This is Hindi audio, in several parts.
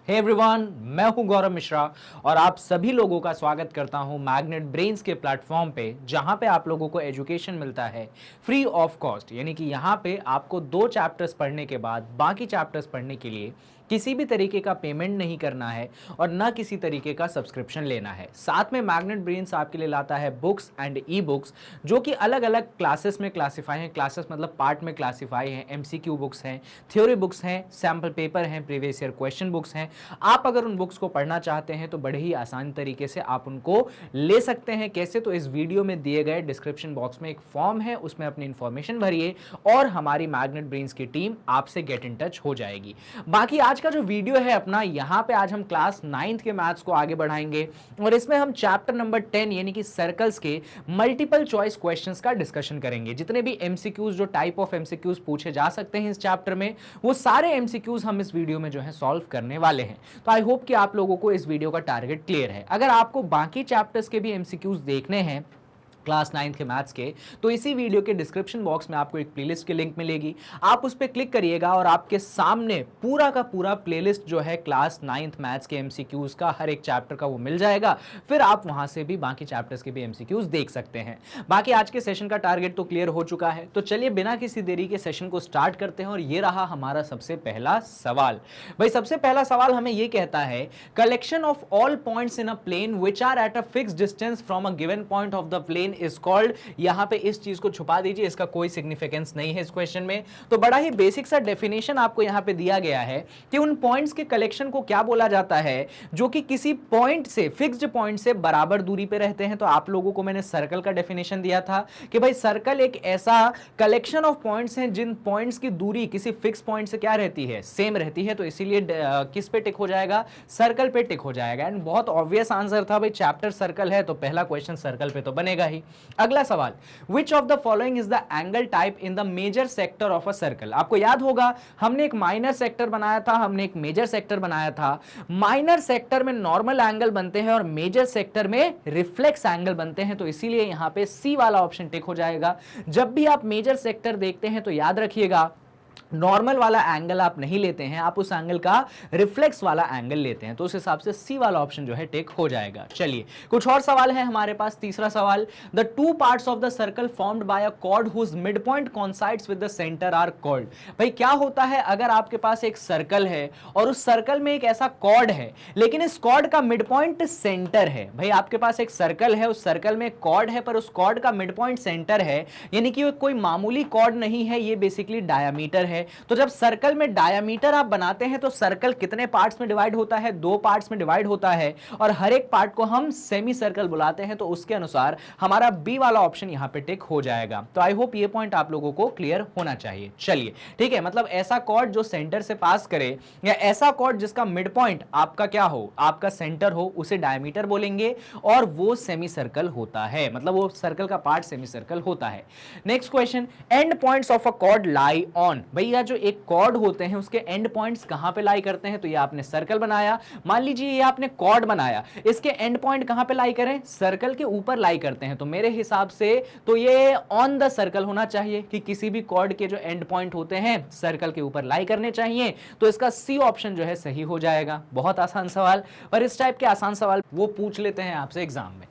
हे एवरीवन, मैं हूं गौरव मिश्रा और आप सभी लोगों का स्वागत करता हूं मैग्नेट ब्रेन्स के प्लेटफॉर्म पे, जहां पे आप लोगों को एजुकेशन मिलता है फ्री ऑफ कॉस्ट। यानी कि यहां पे आपको 2 चैप्टर्स पढ़ने के बाद बाकी चैप्टर्स पढ़ने के लिए किसी भी तरीके का पेमेंट नहीं करना है और ना किसी तरीके का सब्सक्रिप्शन लेना है। साथ में मैग्नेट ब्रेन्स आपके लिए लाता है बुक्स एंड ई बुक्स, जो कि अलग अलग क्लासेस में क्लासीफाई हैं। क्लासेस मतलब पार्ट में क्लासीफाई हैं। एमसीक्यू बुक्स हैं, थ्योरी बुक्स हैं, सैम्पल पेपर हैं, प्रीवियस ईयर क्वेश्चन बुक्स हैं। आप अगर उन बुक्स को पढ़ना चाहते हैं तो बड़े ही आसान तरीके से आप उनको ले सकते हैं। कैसे? तो इस वीडियो में दिए गए डिस्क्रिप्शन बॉक्स में एक फॉर्म है, उसमें अपनी इंफॉर्मेशन भरिए और हमारी मैग्नेट ब्रेन्स की टीम आपसे गेट इन टच हो जाएगी। बाकी आज का जो वीडियो है अपना, यहां पे आज हम क्लास 9th के मैथ्स को आगे बढ़ाएंगे और इसमें हम चैप्टर नंबर 10 यानी कि सर्कल्स के मल्टीपल चॉइस क्वेश्चंस का डिस्कशन करेंगे। जितने भी एमसीक्यूज, जो टाइप ऑफ एमसीक्यूज पूछे जा सकते हैं इस चैप्टर में, वो सारे एमसीक्यूज हम इस वीडियो में जो है सॉल्व करने वाले हैं। तो आई होप कि आप लोगों को इस वीडियो का टारगेट क्लियर है। अगर आपको बाकी चैप्टर्स के भी एमसीक्यूज देखने हैं क्लास 9th के मैथ्स के, तो इसी वीडियो के डिस्क्रिप्शन बॉक्स में आपको एक प्लेलिस्ट की लिंक मिलेगी। आप उस पर क्लिक करिएगा और आपके सामने पूरा का पूरा प्लेलिस्ट जो है क्लास 9th मैथ्स के एमसीक्यूज का, हर एक चैप्टर का वो मिल जाएगा। फिर आप वहां से भी बाकी चैप्टर्स के भी एमसीक्यूज देख सकते हैं। बाकी आज के सेशन का टारगेट तो क्लियर हो चुका है, तो चलिए बिना किसी देरी के सेशन को स्टार्ट करते हैं। और ये रहा हमारा सबसे पहला सवाल। भाई सबसे पहला सवाल हमें ये कहता है, collection of all points in a plane which are at a fixed distance from a given point of the plane is called. यहां पे इस चीज को छुपा दीजिए, इसका कोई सिग्निफिकेंस नहीं है इस क्वेश्चन में। तो बड़ा ही बेसिक सा डेफिनेशन आपको यहां पे दिया गया है कि उन पॉइंट्स के कलेक्शन को क्या बोला जाता है जो कि किसी पॉइंट से, फिक्स्ड पॉइंट से बराबर दूरी पे रहते हैं। तो आप लोगों को मैंने सर्कल का डेफिनेशन दिया था कि भाई सर्कल एक ऐसा कलेक्शन ऑफ पॉइंट्स हैं जिन पॉइंट्स की दूरी किसी फिक्स पॉइंट से क्या रहती है, सेम रहती है। तो इसीलिए किस पे टिक हो जाएगा, सर्कल पे टिक हो जाएगा। एंड बहुत ऑब्वियस आंसर था भाई, चैप्टर सर्कल है तो पहला क्वेश्चन सर्कल पे तो बनेगा ही। अगला सवाल, which of the following is the angle type in the major sector of a circle. आपको याद होगा हमने एक माइनर सेक्टर बनाया था, हमने एक मेजर सेक्टर बनाया था। माइनर सेक्टर में नॉर्मल एंगल बनते हैं और मेजर सेक्टर में रिफ्लेक्स एंगल बनते हैं। तो इसीलिए यहां पे सी वाला ऑप्शन टिक हो जाएगा। जब भी आप मेजर सेक्टर देखते हैं तो याद रखिएगा, नॉर्मल वाला एंगल आप नहीं लेते हैं, आप उस एंगल का रिफ्लेक्स वाला एंगल लेते हैं। तो उस हिसाब से सी वाला ऑप्शन जो है टिक हो जाएगा। चलिए कुछ और सवाल है हमारे पास। तीसरा सवाल, the two parts of the circle formed by a chord whose mid point coincides with the centre are called. भाई क्या होता है, अगर आपके पास एक सर्कल है और उस सर्कल में एक ऐसा कॉर्ड है, लेकिन इस कॉर्ड का मिड पॉइंट सेंटर है। भाई आपके पास एक सर्कल है, उस सर्कल में कॉर्ड है पर उस कॉर्ड का मिड पॉइंट सेंटर है, यानी कि कोई मामूली कॉर्ड नहीं है, ये बेसिकली डायामीटर है। तो जब सर्कल में डायामीटर आप बनाते हैं तो सर्कल कितने पार्ट्स में डिवाइड होता है, 2 पार्ट्स में डिवाइड होता है और हर एक पार्ट को हम सेमी सर्कल बुलाते हैं। तो उसके अनुसार हमारा बी वाला ऑप्शन यहां पे टिक हो जाएगा। तो आई होप ये पॉइंट आप लोगों को क्लियर होना चाहिए। चलिए ठीक है, मतलब ऐसा कॉर्ड जो सेंटर से पास करे या ऐसा कॉर्ड जिसका मिड पॉइंट आपका क्या हो, आपका सेंटर हो, उसे डायमीटर बोलेंगे और वो सेमी सर्कल होता है, मतलब वो सर्कल का पार्ट सेमी सर्कल होता है। Next question, and points of a cord lie on. भैया जो एक कॉर्ड होते हैं उसके एंड पॉइंट्स कहां पे लाई करते हैं। तो ये आपने सर्कल बनाया, मान लीजिए ये आपने कॉर्ड बनाया, इसके एंड पॉइंट कहां पे लाई करें, सर्कल के ऊपर लाई करते हैं। तो मेरे हिसाब से तो ये ऑन द सर्कल होना चाहिए कि किसी भी कॉर्ड के जो एंड पॉइंट होते हैं सर्कल के ऊपर लाई करने चाहिए। तो इसका सी ऑप्शन जो है सही हो जाएगा। बहुत आसान सवाल, पर इस टाइप के आसान सवाल वो पूछ लेते हैं आपसे एग्जाम में।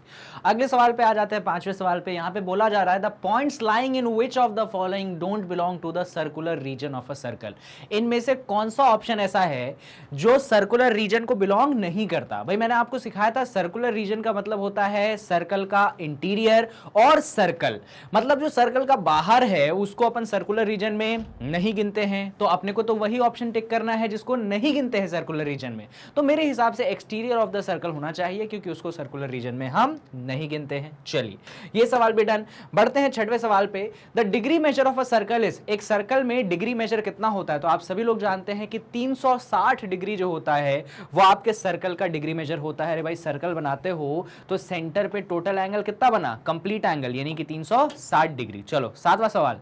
अगले सवाल पे आ जाते हैं, 5वें सवाल पे। यहां पे बोला जा रहा है, the points lying in which of the following don't belong to the circular region of a circle. इनमें से कौन सा ऑप्शन ऐसा है जो सर्कुलर रीजन को बिलोंग नहीं करता। भाई मैंने आपको सिखाया था सर्कुलर रीजन का मतलब होता है सर्कल का इंटीरियर और सर्कल, मतलब जो सर्कल का बाहर है उसको अपन सर्कुलर रीजन में नहीं गिनते हैं। तो अपने को तो वही ऑप्शन टिक करना है जिसको नहीं गिनते हैं सर्कुलर रीजन में। तो मेरे हिसाब से एक्सटीरियर ऑफ द सर्कल होना चाहिए, क्योंकि उसको सर्कुलर रीजन में हम नहीं गिनते हैं। चलिए ये सवाल भी डन। बढ़ते हैं 6वें सवाल पे। The degree measure of a circle is, एक सर्कल में डिग्री मेजर कितना होता है। तो आप सभी लोग जानते हैं कि 360 डिग्री जो होता है वो आपके सर्कल का डिग्री मेजर होता है। अरे भाई सर्कल बनाते हो तो सेंटर पे टोटल एंगल कितना बना, कंप्लीट एंगल, यानी कि 360 डिग्री। चलो 7वां सवाल,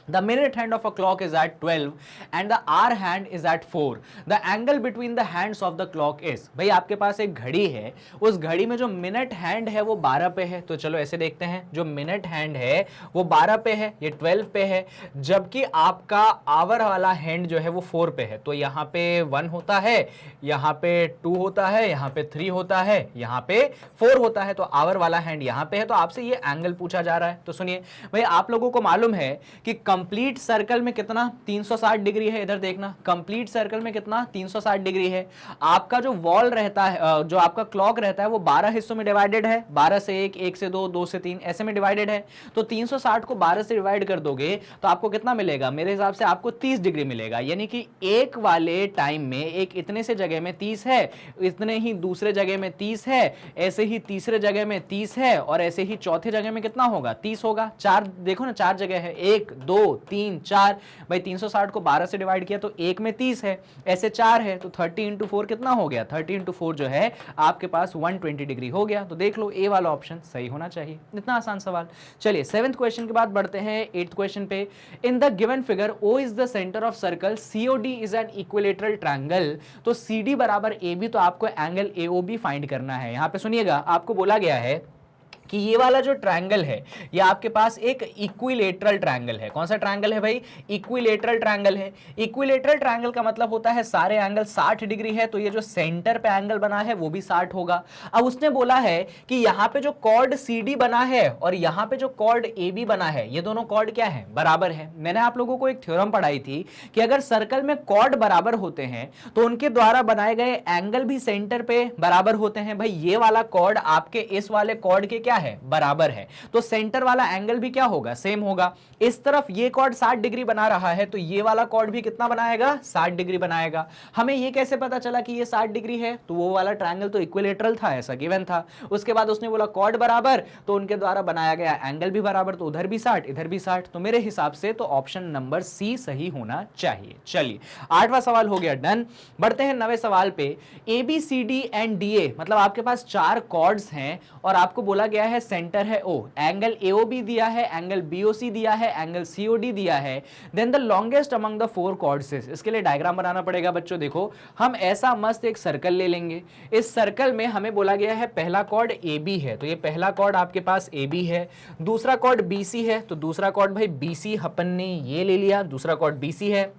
The minute hand of a clock is at 12 and the hour hand is at 4. The angle between the hands of the clock is, भाई आपके पास एक घड़ी है, उस घड़ी में जो मिनट हैंड है वो 12 पे है, तो चलो ऐसे देखते हैं, जो मिनट हैंड है वो 12 पे है, ये 12 पे है, जबकि आपका आवर वाला हैंड जो है वो 4 पे है। तो यहाँ पे 1 होता है, यहाँ पे 2 होता है, यहाँ पे 3 होता है, यहाँ पे 4 होता है, तो आवर वाला हैंड यहाँ पे है, तो आपसे ये एंगल पूछा जा रहा है। तो सुनिए भाई, आप लोगों को मालूम है कि कंप्लीट सर्कल में कितना 360 डिग्री है, इधर देखना, कंप्लीट सर्कल में कितना 360 डिग्री है। आपका जो वॉल रहता है, जो आपका क्लॉक रहता है वो 12 हिस्सों में डिवाइडेड है, 12 से 1, 1 से 2, 2 से 3 ऐसे में डिवाइडेड है। तो 360 को 12 से डिवाइड कर दोगे तो आपको कितना मिलेगा, मेरे हिसाब से आपको 30 डिग्री मिलेगा। यानी कि एक वाले टाइम में एक इतने से जगह में 30 है, इतने ही दूसरे जगह में 30 है, ऐसे ही तीसरे जगह में 30 है, और ऐसे ही चौथे जगह में कितना होगा, 30 होगा। चार देखो ना, 4 जगह है, 1 2 3 4, भाई 360 को 12 से डिवाइड किया तो एक में 30 है, ऐसे 4 है, तो 30 इंटू 4 कितना हो गया, 30 इंटू 4 जो है आपके पास 120 डिग्री हो गया। तो देख लो ए वाला ऑप्शन सही होना चाहिए। इतना आसान सवाल। चलिए 7th क्वेश्चन के बाद बढ़ते हैं 8th क्वेश्चन पे। In the given figure O is the centre of circle, COD is an equilateral triangle, तो सीडी बराबर ए बी, तो आपको एंगल एओबी फाइंड करना है। यहां पे सुनिएगा, आपको बोला गया है कि ये वाला जो ट्रायंगल है ये आपके पास एक इक्विलेटरल ट्रायंगल है। कौन सा ट्रायंगल है भाई, इक्विलेटरल ट्रायंगल है। इक्विलेटरल ट्रायंगल का मतलब होता है सारे एंगल 60 डिग्री है, तो ये जो सेंटर पे एंगल बना है वो भी 60 होगा। अब उसने बोला है कि यहाँ पे जो कॉर्ड CD बना है और यहाँ पे जो कॉर्ड AB बना है, ये दोनों कॉर्ड क्या है, बराबर है। मैंने आप लोगों को एक थ्योरम पढ़ाई थी कि अगर सर्कल में कॉर्ड बराबर होते हैं तो उनके द्वारा बनाए गए एंगल भी सेंटर पे बराबर होते हैं। भाई ये वाला कॉर्ड आपके इस वाले कॉर्ड के क्या है, बराबर है, तो सेंटर वाला एंगल भी क्या होगा, सेम होगा। इस तरफ ये कॉर्ड 60 डिग्री बना रहा है तो ये वाला कॉर्ड भी कितना बनाएगा, 60 डिग्री बनाएगा। हमें ये कैसे पता चला कि ये 60 डिग्री है, तो वो वाला ट्रायंगल तो इक्विलेटरल था, ऐसा गिवन था। उसके बाद उसने बोला कॉर्ड बराबर, तो उनके द्वारा बनाया गया एंगल भी बराबर, तो उधर भी 60 इधर भी 60, तो मेरे हिसाब से तो ऑप्शन नंबर सी सही होना चाहिए। चलिए 8वां सवाल हो गया डन। बढ़ते हैं 9वें सवाल पे। ABCD एंड DA, मतलब आपके पास 4 कॉर्ड्स हैं और आपको बोला गया है सेंटर है O, एंगल AOB दिया है, एंगल BOC दिया है, एंगल COD दिया है, then the longest among the 4 chords is. इसके लिए डायग्राम बनाना पड़ेगा बच्चों। देखो हम ऐसा मस्त एक सर्कल ले लेंगे, इस सर्कल में हमें बोला गया है पहला कॉर्ड AB है, तो ये पहला कॉर्ड आपके पास AB है, दूसरा कॉर्ड BC है, तो दूसरा कॉर्ड भाई BC अपन ने ये ले लिया, दूसरा कॉर्ड BC है,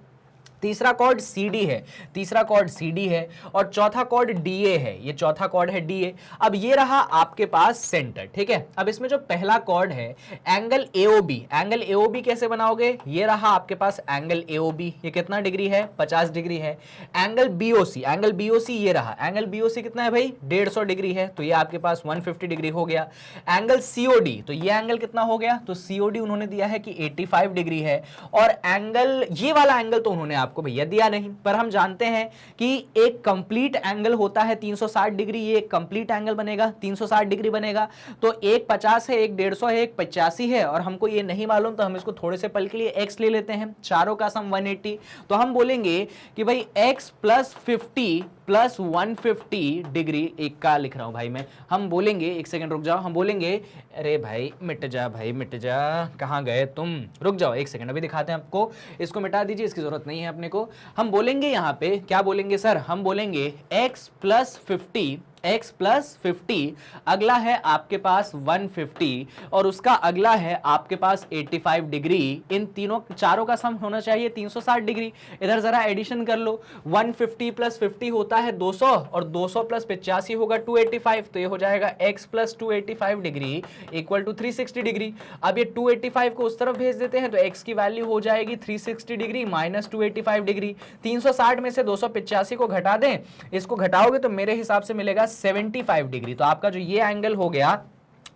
तीसरा कॉर्ड CD है, तीसरा कॉर्ड CD है, और चौथा कॉर्ड DA है, ये चौथा कॉर्ड है DA। अब ये रहा आपके पास सेंटर, ठीक है। अब इसमें जो पहला कॉर्ड है एंगल AOB, एंगल AOB कैसे बनाओगे, ये रहा आपके पास एंगल AOB, ये कितना डिग्री है, 50 डिग्री है। एंगल BOC, एंगल BOC ये रहा, एंगल BOC कितना है भाई, 150 डिग्री है, तो ये आपके पास 150 डिग्री हो गया। एंगल COD, तो ये एंगल कितना हो गया, तो COD उन्होंने दिया है कि 85 डिग्री है, और एंगल ये वाला एंगल तो उन्होंने आपको भैया दिया नहीं, पर हम जानते हैं कि एक कंप्लीट एंगल होता है 360 डिग्री, ये एक कंप्लीट एंगल बनेगा 360 डिग्री बनेगा, तो एक 50 है, एक 150 है, एक 85 है, और हमको ये नहीं मालूम तो हम इसको थोड़े से पल के लिए x ले लेते हैं, चारों का सम 180, तो हम बोलेंगे कि भाई x प्लस 50 प्लस 150 डिग्री, एक का लिख रहा हूं भाई मैं, हम बोलेंगे, एक सेकंड रुक जाओ, हम बोलेंगे, अरे भाई मिट जा, भाई मिट जा, कहां गए तुम, रुक जाओ एक सेकंड, अभी दिखाते हैं आपको, इसको मिटा दीजिए, इसकी जरूरत नहीं है अपने को। हम बोलेंगे यहां पे, क्या बोलेंगे सर, हम बोलेंगे x प्लस 50, अगला है आपके पास 150, और उसका अगला है आपके पास 85 डिग्री। इन तीनों चारों का सम होना चाहिए 360 डिग्री। इधर जरा एडिशन कर लो, 150 प्लस 50 होता है 200, और 200 प्लस 85 होगा 285, तो ये हो जाएगा x plus 285 degree equal to 360 degree. अब ये 285 को उस तरफ भेज देते हैं, तो x की वैल्यू हो जाएगी 360 डिग्री माइनस 285 डिग्री। 360 में से 285 को घटा दें, इसको घटाओगे तो मेरे हिसाब से मिलेगा 75 डिग्री। तो आपका जो ये एंगल हो गया,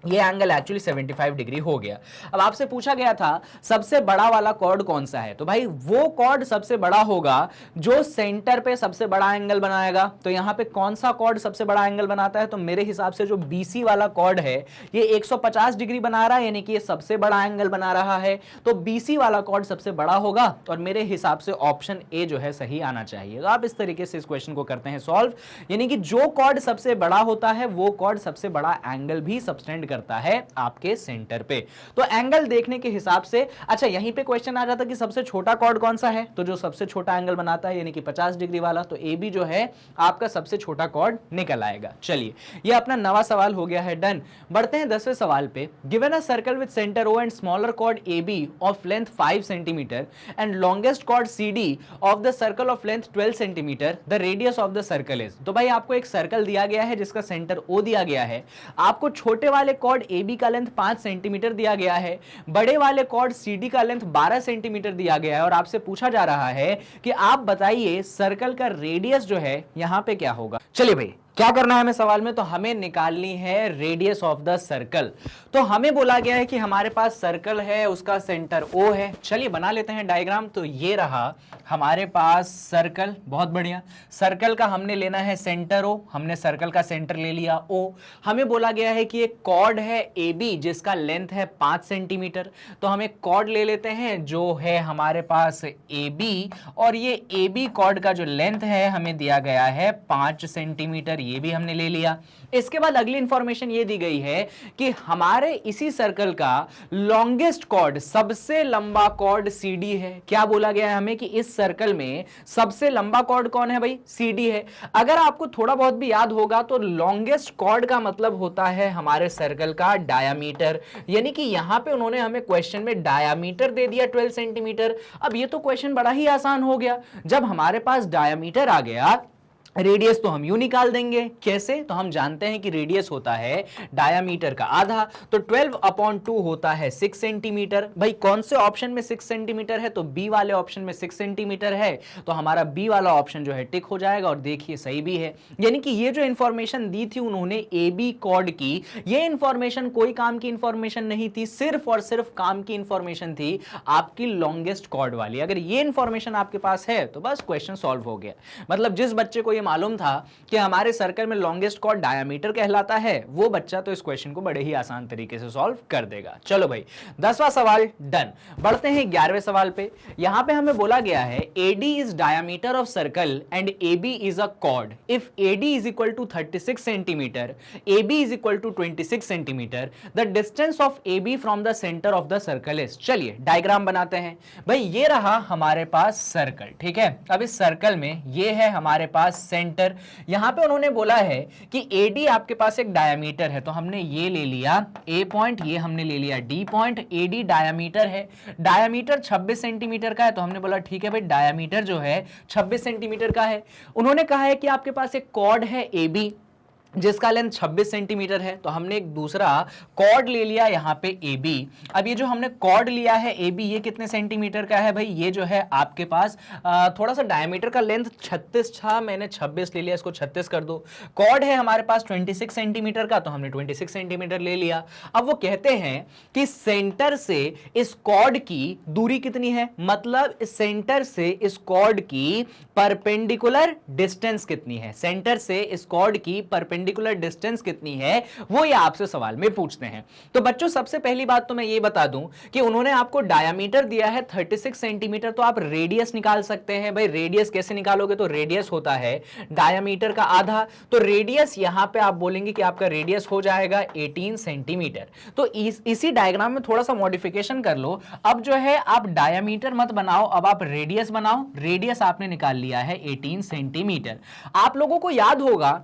ये एंगल एक्चुअली 75 डिग्री हो गया। अब आपसे पूछा गया था सबसे बड़ा वाला कॉर्ड कौन सा है, तो भाई वो कॉर्ड सबसे बड़ा होगा जो सेंटर पे सबसे बड़ा एंगल बनाएगा। तो यहां पे कौन सा कॉर्ड सबसे बड़ा एंगल बनाता है, तो मेरे हिसाब से जो BC वाला कॉर्ड है ये 150 डिग्री बना रहा है, यानी कि ये सबसे बड़ा एंगल बना रहा है, तो BC वाला कॉर्ड सबसे बड़ा होगा, और मेरे हिसाब से ऑप्शन ए जो है सही आना चाहिए। तो आप इस तरीके से इस क्वेश्चन को करते हैं सॉल्व, यानी कि जो कॉर्ड सबसे बड़ा होता है वो कॉर्ड सबसे बड़ा एंगल भी सब्सटेंड करता है आपके सेंटर पे। तो एंगल देखने के हिसाब से, अच्छा यहीं पे क्वेश्चन आ जाता कि सबसे छोटा कॉर्ड कौन सा है, तो जो सबसे छोटा एंगल बनाता है यानी कि 50 डिग्री वाला, तो ए बी जो है आपका सबसे छोटा कॉर्ड निकल आएगा। चलिए ये अपना नवा सवाल हो गया है डन। बढ़ते हैं 10वें सवाल पे। Given a circle with centre O and smaller chord A B of length 5 centimetre and longest chord C D of the circle of length 12 centimetre, the radius of the circle is. तो भाई आपको एक सर्कल दिया गया है जिसका सेंटर ओ दिया गया है, आपको छोटे वाले कॉर्ड ए बी का लेंथ 5 सेंटीमीटर दिया गया है, बड़े वाले कॉर्ड सी डी का लेंथ 12 सेंटीमीटर दिया गया है, और आपसे पूछा जा रहा है कि आप बताइए सर्कल का रेडियस जो है यहां पे क्या होगा। चलिए भाई क्या करना है हमें सवाल में, तो हमें निकालनी है रेडियस ऑफ द सर्कल। तो हमें बोला गया है कि हमारे पास सर्कल है, उसका सेंटर ओ है। चलिए बना लेते हैं डायग्राम। तो ये रहा हमारे पास सर्कल, बहुत बढ़िया। सर्कल का हमने लेना है सेंटर ओ, हमने सर्कल का सेंटर ले लिया ओ। हमें बोला गया है कि एक कॉर्ड है ए बी जिसका लेंथ है 5 सेंटीमीटर, तो हम एक कॉर्ड ले लेते हैं जो है हमारे पास ए बी, और ये ए बी कॉर्ड का जो लेंथ है हमें दिया गया है 5 सेंटीमीटर, ये भी हमने ले लिया। इसके बाद अगली इंफॉर्मेशन ये दी गई है कि हमारे इसी सर्कल का लॉन्गेस्ट कॉर्ड, सबसे लंबा कॉर्ड सी डी है। क्या बोला गया है हमें कि इस सर्कल में सबसे लंबा कॉर्ड कौन है भाई, सी डी है। अगर आपको थोड़ा बहुत भी याद होगा तो लॉन्गेस्ट कॉर्ड का मतलब होता है हमारे सर्कल का डायामीटर, यानी कि यहां पे उन्होंने हमें क्वेश्चन में डायामीटर दे दिया 12 सेंटीमीटर। अब ये तो क्वेश्चन बड़ा ही आसान हो गया, जब हमारे पास डायामीटर आ गया, रेडियस तो हम यूं निकाल देंगे। कैसे, तो हम जानते हैं कि रेडियस होता है डायामीटर का आधा, तो 12/2 होता है 6 सेंटीमीटर। भाई कौन से ऑप्शन में 6 सेंटीमीटर है, तो बी वाले ऑप्शन में 6 सेंटीमीटर है, तो हमारा बी वाला ऑप्शन जो है टिक हो जाएगा। और देखिए सही भी है, यानी कि ये जो इंफॉर्मेशन दी थी उन्होंने ए बी कॉर्ड की, ये इंफॉर्मेशन कोई काम की इंफॉर्मेशन नहीं थी, सिर्फ और सिर्फ काम की इंफॉर्मेशन थी आपकी लॉन्गेस्ट कॉर्ड वाली। अगर ये इंफॉर्मेशन आपके पास है तो बस क्वेश्चन सॉल्व हो गया। मतलब जिस बच्चे को मालूम था कि हमारे सर्कल में लॉन्गेस्ट कॉर्ड डायामीटर कहलाता है, वो बच्चा तो इस क्वेश्चन को बड़े ही आसान तरीके से सॉल्व कर देगा। चलो भाई 10वां सवाल डन। बढ़ते हैं 11वें सवाल पे। यहां पे हमें बोला गया है AD is diameter of circle and AB is a chord if AD is equal to 36 centimetre, AB is equal to 26 centimetre, the distance of AB from the centre of the circle is. चलिए डायग्राम बनाते हैं। भाई ये रहा हमारे पास सर्कल, ठीक है। अब इस सर्कल में ये है हमारे पास सेंटर। यहां पे उन्होंने बोला है कि AD आपके पास एक डायमीटर है, तो हमने ये ले लिया A पॉइंट, ये हमने ले लिया D पॉइंट। AD डायमीटर है, डायमीटर 26 सेंटीमीटर का है, तो हमने बोला ठीक है भाई डायमीटर जो है 26 सेंटीमीटर का है। उन्होंने कहा है कि आपके पास एक कॉर्ड है AB जिसका लेंथ 26 सेंटीमीटर है, तो हमने एक दूसरा कॉर्ड ले लिया यहाँ पे AB। अब ये जो हमने कॉर्ड लिया है AB, ये कितने सेंटीमीटर का है भाई, ये जो है आपके पास थोड़ा सा डायमीटर का लेंथ 36 था, मैंने 26 ले लिया, इसको 36 कर दो। कॉर्ड है हमारे पास 26 सेंटीमीटर का, तो हमने 26 सेंटीमीटर ले लिया। अब वो कहते हैं कि सेंटर से इस कॉर्ड की दूरी कितनी है, मतलब सेंटर से इस कॉर्ड की परपेंडिकुलर डिस्टेंस कितनी है, सेंटर से इस कॉर्ड की परपेंडिकुलर डिस्टेंस कितनी है, वो ये आपसे सवाल में पूछते हैं। तो बच्चों सबसे पहली बात तो मैं ये बता दूं कि उन्होंने आपको डायमीटर दिया है 36 सेंटीमीटर, तो आप रेडियस निकाल सकते हैं। भाई रेडियस कैसे निकालोगे, तो रेडियस होता है डायमीटर का आधा, तो रेडियस यहां पे आप बोलेंगे कि आपका रेडियस हो जाएगा 18 सेंटीमीटर। तो इसी डायग्राम में थोड़ा सा मॉडिफिकेशन कर लो। अब जो है आप डायमीटर मत बनाओ, अब आप रेडियस बनाओ। रेडियस आपने निकाल लिया है 18 सेंटीमीटर। आप लोगों को याद होगा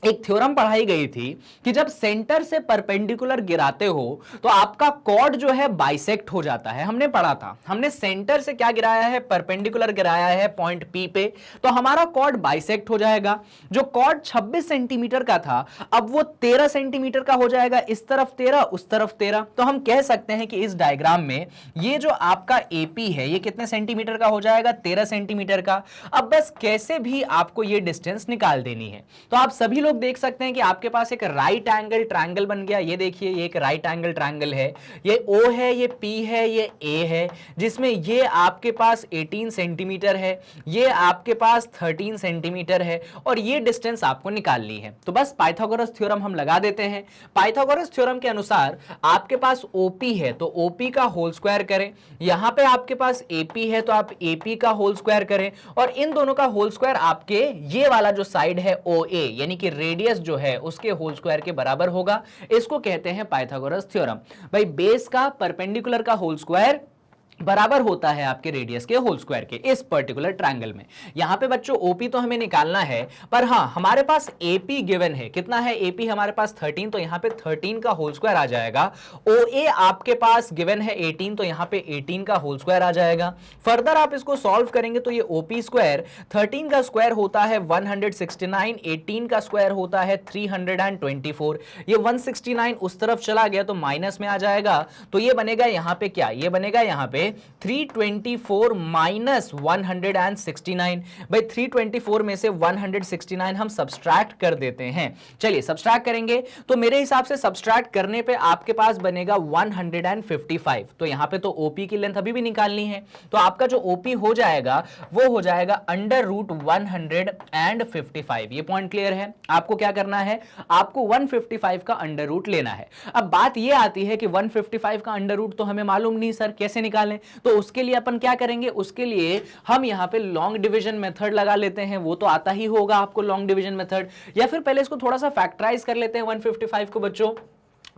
एक थ्योरम पढ़ाई गई थी कि जब सेंटर से परपेंडिकुलर गिराते हो तो आपका कॉर्ड जो है बाइसेक्ट हो जाता है। हमने पढ़ा था, हमने सेंटर से क्या गिराया है, परपेंडिकुलर गिराया है पॉइंट P पे, तो हमारा कॉर्ड बाइसेक्ट हो जाएगा। जो कॉर्ड 26 सेंटीमीटर का था अब वो 13 सेंटीमीटर का हो जाएगा, इस तरफ 13 उस तरफ 13। तो हम कह सकते हैं कि इस डायग्राम में ये जो आपका AP है ये कितने सेंटीमीटर का हो जाएगा, 13 सेंटीमीटर का। अब बस कैसे भी आपको ये डिस्टेंस निकाल देनी है। तो आप सभी लोग देख सकते हैं कि आपके पास एक राइट एंगल ट्रायंगल बन गया। ये देखिए ये एक राइट एंगल ट्रायंगल है, ये O है, ये P है, ये A है, जिसमें ये आपके पास 18 सेंटीमीटर है, ये आपके पास 13 सेंटीमीटर है, और ये डिस्टेंस आपको निकालनी है। तो बस पाइथागोरस थ्योरम हम लगा देते हैं। पाइथागोरस थ्योरम के अनुसार आपके पास OP है तो OP का होल स्क्वायर करें, यहां पे आपके पास AP है तो आप AP का होल स्क्वायर करें, और इन दोनों का होल स्क्वायर आपके ये वाला जो साइड है OA यानी कि रेडियस जो है उसके होल स्क्वायर के बराबर होगा। इसको कहते हैं पाइथागोरस थ्योरम। भाई बेस का परपेंडिकुलर का होल स्क्वायर बराबर होता है आपके रेडियस के होल स्क्वायर के इस पर्टिकुलर ट्रायंगल में। यहां पे बच्चों ओपी तो हमें निकालना है, पर हां हमारे पास एपी गिवन है। कितना है एपी हमारे पास 13, तो यहां पे 13 का होल स्क्वायर आ जाएगा। ओए आपके पास गिवन है 18, तो यहां पे 18 का होल स्क्वायर आ जाएगा। फर्दर आप इसको सॉल्व करेंगे तो ये ओपी स्क्वायर 13 का स्क्वायर होता है 169, 18 का स्क्वायर होता है 324। ये 169 उस तरफ चला गया तो माइनस में आ जाएगा, तो ये बनेगा यहां पे क्या, ये बनेगा यहां पे 324 माइनस 169। भाई 324 में से 169 हम सब्सट्रैक्ट कर देते हैं। चलिए सब्सट्रैक्ट करेंगे तो मेरे हिसाब से सब्सट्रैक्ट करने पे आपके पास बनेगा 155। तो यहां पे तो ओपी की लेंथ अभी भी निकालनी है, तो आपका जो ओपी हो जाएगा वो हो जाएगा अंडर रूट 155। ये पॉइंट क्लियर है। आपको क्या करना है, आपको 155 का अंडर रूट लेना है। अब बात ये आती है कि 155 का अंडर रूट तो हमें मालूम नहीं सर, कैसे निकालें? तो उसके लिए अपन क्या करेंगे, उसके लिए हम यहां पे लॉन्ग डिवीजन मेथड लगा लेते हैं। वो तो आता ही होगा आपको लॉन्ग डिवीजन मेथड, या फिर पहले इसको थोड़ा सा फैक्टराइज कर लेते हैं 155 को बच्चों।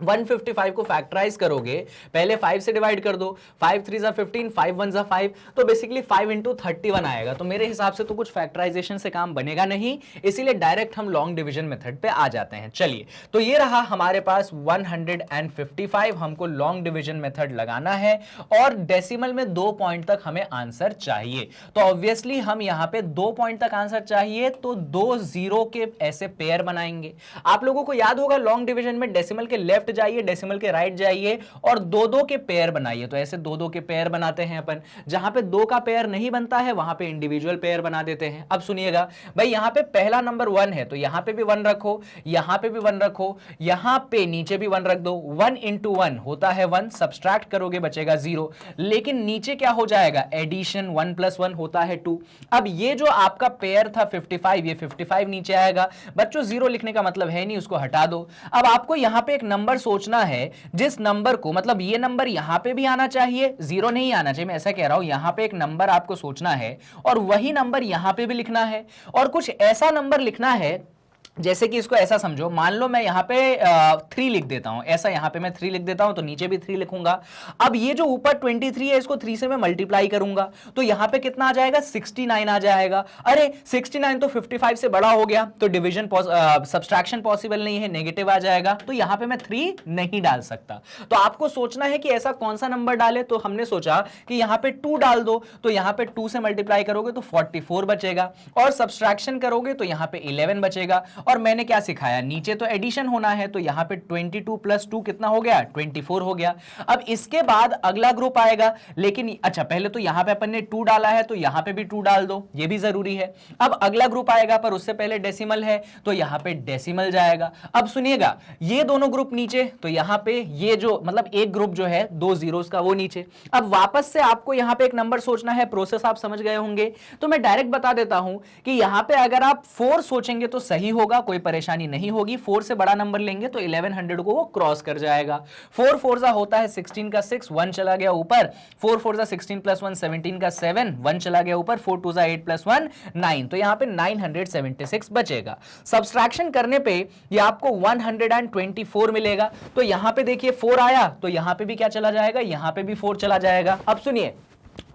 155 को फैक्टराइज करोगे, पहले 5 से डिवाइड कर दो, 5 3 जा 15, 5 1 जा 5, तो बेसिकली 5 इंटू 31 आएगा। तो मेरे हिसाब से तो कुछ फैक्टराइजेशन से काम बनेगा नहीं, इसीलिए डायरेक्ट हम लॉन्ग डिवीजन मेथड पे आ जाते हैं। चलिए तो ये रहा हमारे पास 155, हमको लॉन्ग डिवीजन मेथड लगाना है और डेसिमल में 2 पॉइंट तक हमें आंसर चाहिए। तो ऑब्वियसली हम यहां पे 2 पॉइंट तक आंसर चाहिए, तो 2 जीरो के ऐसे पेयर बनाएंगे। आप लोगों को याद होगा लॉन्ग डिवीजन में डेसिमल के लेफ्ट जाइए, डेसिमल के राइट जाइए और 2-2 के पेयर बनाइए। तो ऐसे 2-2 के पेयर बनाते हैं अपन। जहां पे 2 का पेयर नहीं बनता है वहां पे इंडिविजुअल पेयर बना देते हैं। अब सुनिएगा भाई, यहां पे पहला नंबर 1 है तो यहां पे भी 1 रखो, यहां पे भी 1 रखो, यहां पे नीचे भी 1 रख दो। 1 इंटू 1 होता है 1, सब्सट्रैक्ट करोगे बचेगा 0, लेकिन नीचे क्या हो जाएगा, एडिशन 1 + 1 होता है 2। अब ये जो आपका पेयर था 55, ये 55 नीचे आएगा। बच्चों 0 लिखने का मतलब है नहीं, उसको हटा दो। अब आपको यहां पे एक नंबर सोचना है जिस नंबर को, मतलब ये नंबर यहां पे भी आना चाहिए, 0 नहीं आना चाहिए, मैं ऐसा कह रहा हूं। यहां पे एक नंबर आपको सोचना है और वही नंबर यहां पे भी लिखना है, और कुछ ऐसा नंबर लिखना है जैसे कि इसको ऐसा समझो, मान लो मैं यहां पे 3 लिख देता हूं, ऐसा यहां पे मैं 3 लिख देता हूं तो नीचे भी 3 लिखूंगा। अब ये जो ऊपर 23 है इसको 3 से मैं मल्टीप्लाई करूंगा तो यहां पे कितना आ जाएगा, 69 आ जाएगा। अरे 69 तो 55 से बड़ा हो गया, तो डिवीजन सब्सट्रैक्शन पॉसिबल नहीं है, नेगेटिव आ जाएगा, तो यहां पे मैं 3 नहीं डाल सकता। तो आपको सोचना है कि ऐसा कौन सा नंबर डाले, तो हमने सोचा कि यहां पे 2 डाल दो, तो यहां पे 2 से मल्टीप्लाई करोगे तो 44 बचेगा, और सब्सट्रैक्शन करोगे तो यहां पे 11 बचेगा। और मैंने क्या सिखाया, नीचे तो एडिशन होना है, तो यहां पे 22 + 2 कितना हो गया, 24 हो गया। अब इसके बाद अगला ग्रुप आएगा, लेकिन अच्छा पहले तो यहां पे अपन ने 2 डाला है तो यहां पे भी 2 डाल दो, ये भी जरूरी है। अब अगला ग्रुप आएगा पर उससे पहले डेसिमल है तो यहां पे डेसिमल जाएगा। अब सुनिएगा, ये दोनों ग्रुप नीचे, तो यहां पे ये जो मतलब एक ग्रुप जो है 2 जीरोस का वो नीचे। अब वापस से आपको यहां पे एक नंबर सोचना है, प्रोसेस आप समझ गए होंगे, तो मैं डायरेक्ट बता देता हूं कि यहां पे अगर आप 4 सोचेंगे तो सही होगा, कोई परेशानी नहीं होगी। 4 से बड़ा नंबर लेंगे तो 1100 को वो क्रॉस कर जाएगा। 4 4 जा होता है 16 का 6, 1 चला गया ऊपर, 4 4 जा 16 + 1 17 का 7, 1 चला गया ऊपर, 4 2 जा 8 + 1 9, तो यहां पे 976 बचेगा। सब्सट्रैक्शन करने पे ये आपको 124 मिलेगा। तो यहां पे देखिए 4 आया तो यहां पे भी क्या चला जाएगा, यहां पे भी 4 चला जाएगा। अब सुनिए,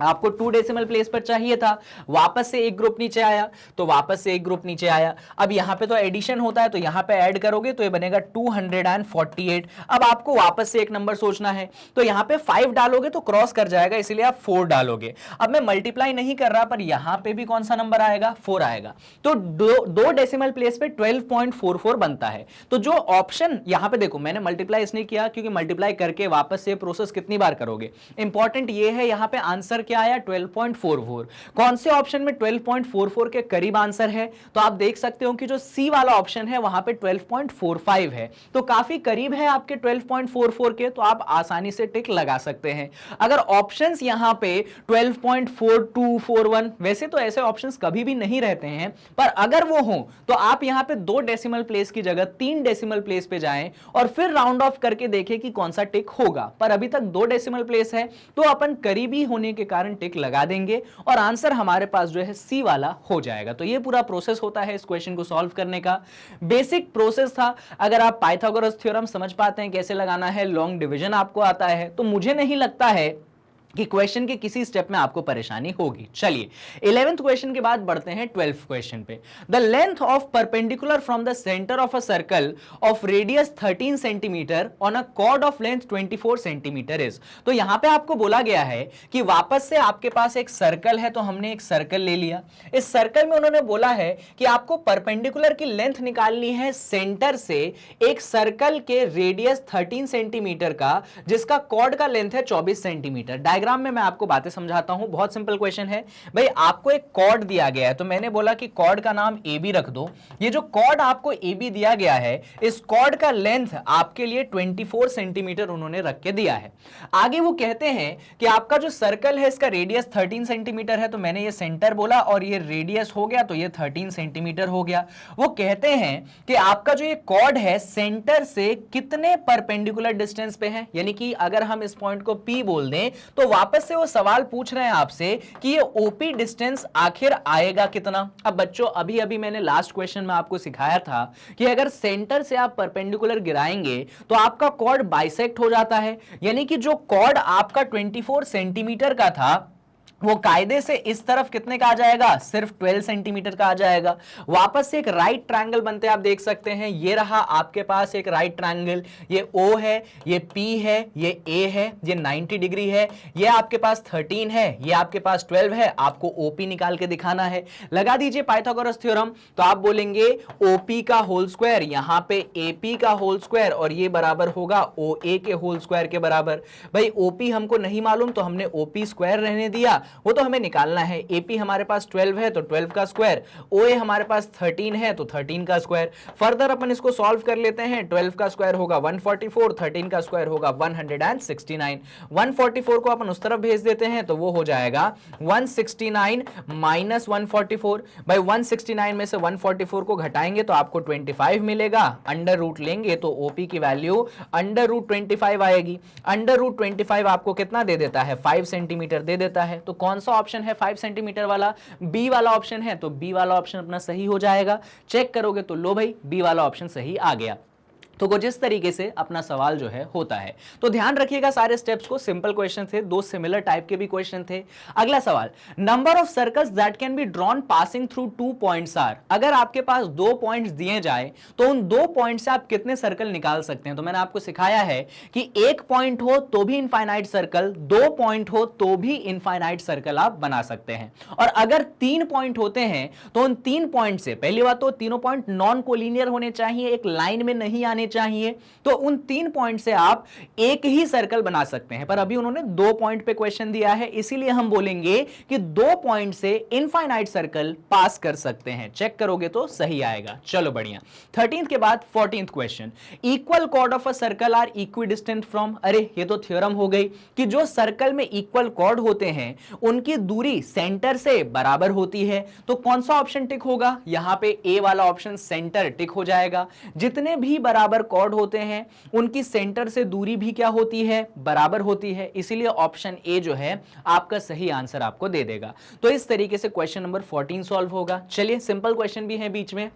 आपको 2 डेसिमल प्लेस पर चाहिए था, वापस से एक ग्रुप नीचे आया तो वापस से एक ग्रुप नीचे आया। अब यहां पे तो एडिशन होता है तो यहां पे ऐड करोगे तो ये बनेगा 248। अब आपको वापस से एक नंबर सोचना है, तो यहां पे 5 डालोगे तो क्रॉस कर जाएगा, इसलिए आप 4 डालोगे। अब मैं मल्टीप्लाई नहीं कर रहा, पर यहां पे भी कौन सा नंबर आएगा, 4 आएगा। तो दो डेसिमल प्लेस पे 12.44 बनता है। तो जो ऑप्शन यहां पे देखो, मैंने मल्टीप्लाई इसलिए किया क्योंकि मल्टीप्लाई करके वापस से प्रोसेस कितनी बार करोगे, इंपॉर्टेंट ये है। यहां पे आंसर क्या आया, 12.44। कौन से ऑप्शन में 12.44 के करीब आंसर है, तो आप देख सकते हो कि जो सी वाला ऑप्शन है वहां पे 12.45 है, तो काफी करीब है आपके 12.44 के, तो आप आसानी से टिक लगा सकते हैं। अगर ऑप्शंस यहां पे 12.4241, वैसे तो ऐसे ऑप्शंस कभी भी नहीं रहते हैं, पर अगर वो हो तो आप यहां पे 2 डेसिमल प्लेस की जगह 3 डेसिमल प्लेस पे जाएं और फिर राउंड ऑफ करके देखें कि कौन सा टिक होगा। पर अभी तक 2 डेसिमल प्लेस है, तो अपन करीबी होने के के कारण टिक लगा देंगे और आंसर हमारे पास जो है सी वाला हो जाएगा। तो ये पूरा प्रोसेस होता है इस क्वेश्चन को सॉल्व करने का, बेसिक प्रोसेस था। अगर आप पाइथागोरस थ्योरम समझ पाते हैं कैसे लगाना है, लॉन्ग डिवीजन आपको आता है, तो मुझे नहीं लगता है कि क्वेश्चन के किसी स्टेप में आपको परेशानी होगी। चलिए 11th क्वेश्चन के बाद बढ़ते हैं 12th क्वेश्चन पे। The length of perpendicular from the centre of a circle of radius 13 centimetre on a cord of length 24 centimetre is. तो यहां पे आपको बोला गया है कि वापस से आपके पास एक सर्कल है, तो हमने एक सर्कल ले लिया। इस सर्कल में उन्होंने बोला है कि आपको परपेंडिकुलर की लेंथ निकालनी है सेंटर से एक सर्कल के रेडियस 13 सेंटीमीटर का, जिसका कॉर्ड का लेंथ है 24 सेंटीमीटर। डायग्राम में मैं आपको बातें समझाता हूं, बहुत सिंपल क्वेश्चन है भाई। आपको एक कॉर्ड दिया गया है, तो मैंने बोला कि कॉर्ड का नाम ए बी रख दो। ये जो कॉर्ड आपको ए बी दिया गया है, इस कॉर्ड का लेंथ आपके लिए 24 सेंटीमीटर उन्होंने रख के दिया है। आगे वो कहते हैं कि आपका जो सर्कल है इसका रेडियस 13 सेंटीमीटर है, तो मैंने ये सेंटर बोला और ये रेडियस हो गया, तो ये 13 सेंटीमीटर हो गया। वो कहते हैं कि आपका जो ये कॉर्ड है सेंटर से कितने परपेंडिकुलर डिस्टेंस पे है, यानी कि अगर हम इस पॉइंट को पी बोल दें तो वापस से वो सवाल पूछ रहे हैं आपसे कि ये ओपी डिस्टेंस आखिर आएगा कितना। अब बच्चों अभी अभी मैंने लास्ट क्वेश्चन में आपको सिखाया था कि अगर सेंटर से आप परपेंडिकुलर गिराएंगे तो आपका कॉर्ड बाइसेक्ट हो जाता है, यानी कि जो कॉर्ड आपका 24 सेंटीमीटर का था वो कायदे से इस तरफ कितने का आ जाएगा, सिर्फ 12 सेंटीमीटर का आ जाएगा। वापस से एक राइट ट्रायंगल बनते आप देख सकते हैं। ये रहा आपके पास एक राइट ट्रायंगल, ये O है, ये P है, ये A है, ये 90 डिग्री है, ये आपके पास 13 है, ये आपके पास 12 है। आपको OP निकाल के दिखाना है। लगा दीजिए पाइथागोरस थ्योरम, तो आप बोलेंगे OP का होल स्क्वायर, यहां पे AP का होल स्क्वायर, और ये बराबर होगा OA के होल स्क्वायर के बराबर। भाई OP हमको नहीं मालूम तो हमने OP स्क्वायर रहने दिया, वो तो हमें निकालना है। AP हमारे पास 12 है तो 12 का स्क्वायर, OA हमारे पास 13 है तो 13 का स्क्वायर। फर्दर अपन इसको सॉल्व कर लेते हैं। 12 का स्क्वायर होगा 144, 13 का स्क्वायर होगा 169। 144 को अपन उस तरफ भेज देते हैं तो वो हो जाएगा 169 माइनस 144। भाई 169 में से 144 को घटाएंगे तो आपको 25 मिलेगा। अंडर रूट लेंगे तो OP की वैल्यू अंडर रूट 25 आएगी। अंडर रूट 25 आपको कितना दे देता है, 5 सेंटीमीटर दे देता है। तो कौन सा ऑप्शन है 5 सेंटीमीटर वाला, बी वाला ऑप्शन है, तो बी वाला ऑप्शन अपना सही हो जाएगा। चेक करोगे तो लो भाई बी वाला ऑप्शन सही आ गया। तो कुछ इस तरीके से अपना सवाल जो है होता है। तो ध्यान रखिएगा सारे स्टेप्स को, सिंपल क्वेश्चन थे, दो सिमिलर टाइप के भी क्वेश्चन थे। अगला सवाल, number of circles that can be drawn passing through 2 points are. अगर आपके पास 2 पॉइंट्स दिए जाए तो उन 2 पॉइंट से आप कितने सर्कल निकाल सकते हैं। तो मैंने आपको सिखाया है कि 1 पॉइंट हो तो भी इनफाइनाइट सर्कल, 2 पॉइंट हो तो भी इनफाइनाइट सर्कल आप बना सकते हैं। और अगर 3 पॉइंट होते हैं तो उन 3 पॉइंट से, पहली बात तो तीनों पॉइंट नॉन कोलिनियर होने चाहिए, एक लाइन में नहीं आने चाहिए, तो उन 3 पॉइंट से आप एक ही सर्कल बना सकते हैं। पर अभी उन्होंने 2 पॉइंट पे क्वेश्चन दिया है, इसीलिए हम बोलेंगे कि 2 पॉइंट से इनफाइनाइट सर्कल पास कर सकते हैं। चेक करोगे तो सही आएगा। चलो बढ़िया। 13th के बाद 14th question, equal chord of a circle are equidistant from. अरे ये तो थ्योरम हो गई कि जो सर्कल में इक्वल कॉर्ड होते हैं उनकी दूरी सेंटर से बराबर होती है। तो कौन सा ऑप्शन टिक होगा, यहां पे ए वाला ऑप्शन सेंटर टिक हो जाएगा। जितने भी बराबर कॉर्ड होते हैं उनकी सेंटर से दूरी भी क्या होती है, बराबर होती है। इसीलिए ऑप्शन ए जो है आपका सही आंसर आपको दे देगा। तो इस तरीके से क्वेश्चन नंबर 14 सॉल्व होगा। चलिए सिंपल क्वेश्चन भी है बीच में।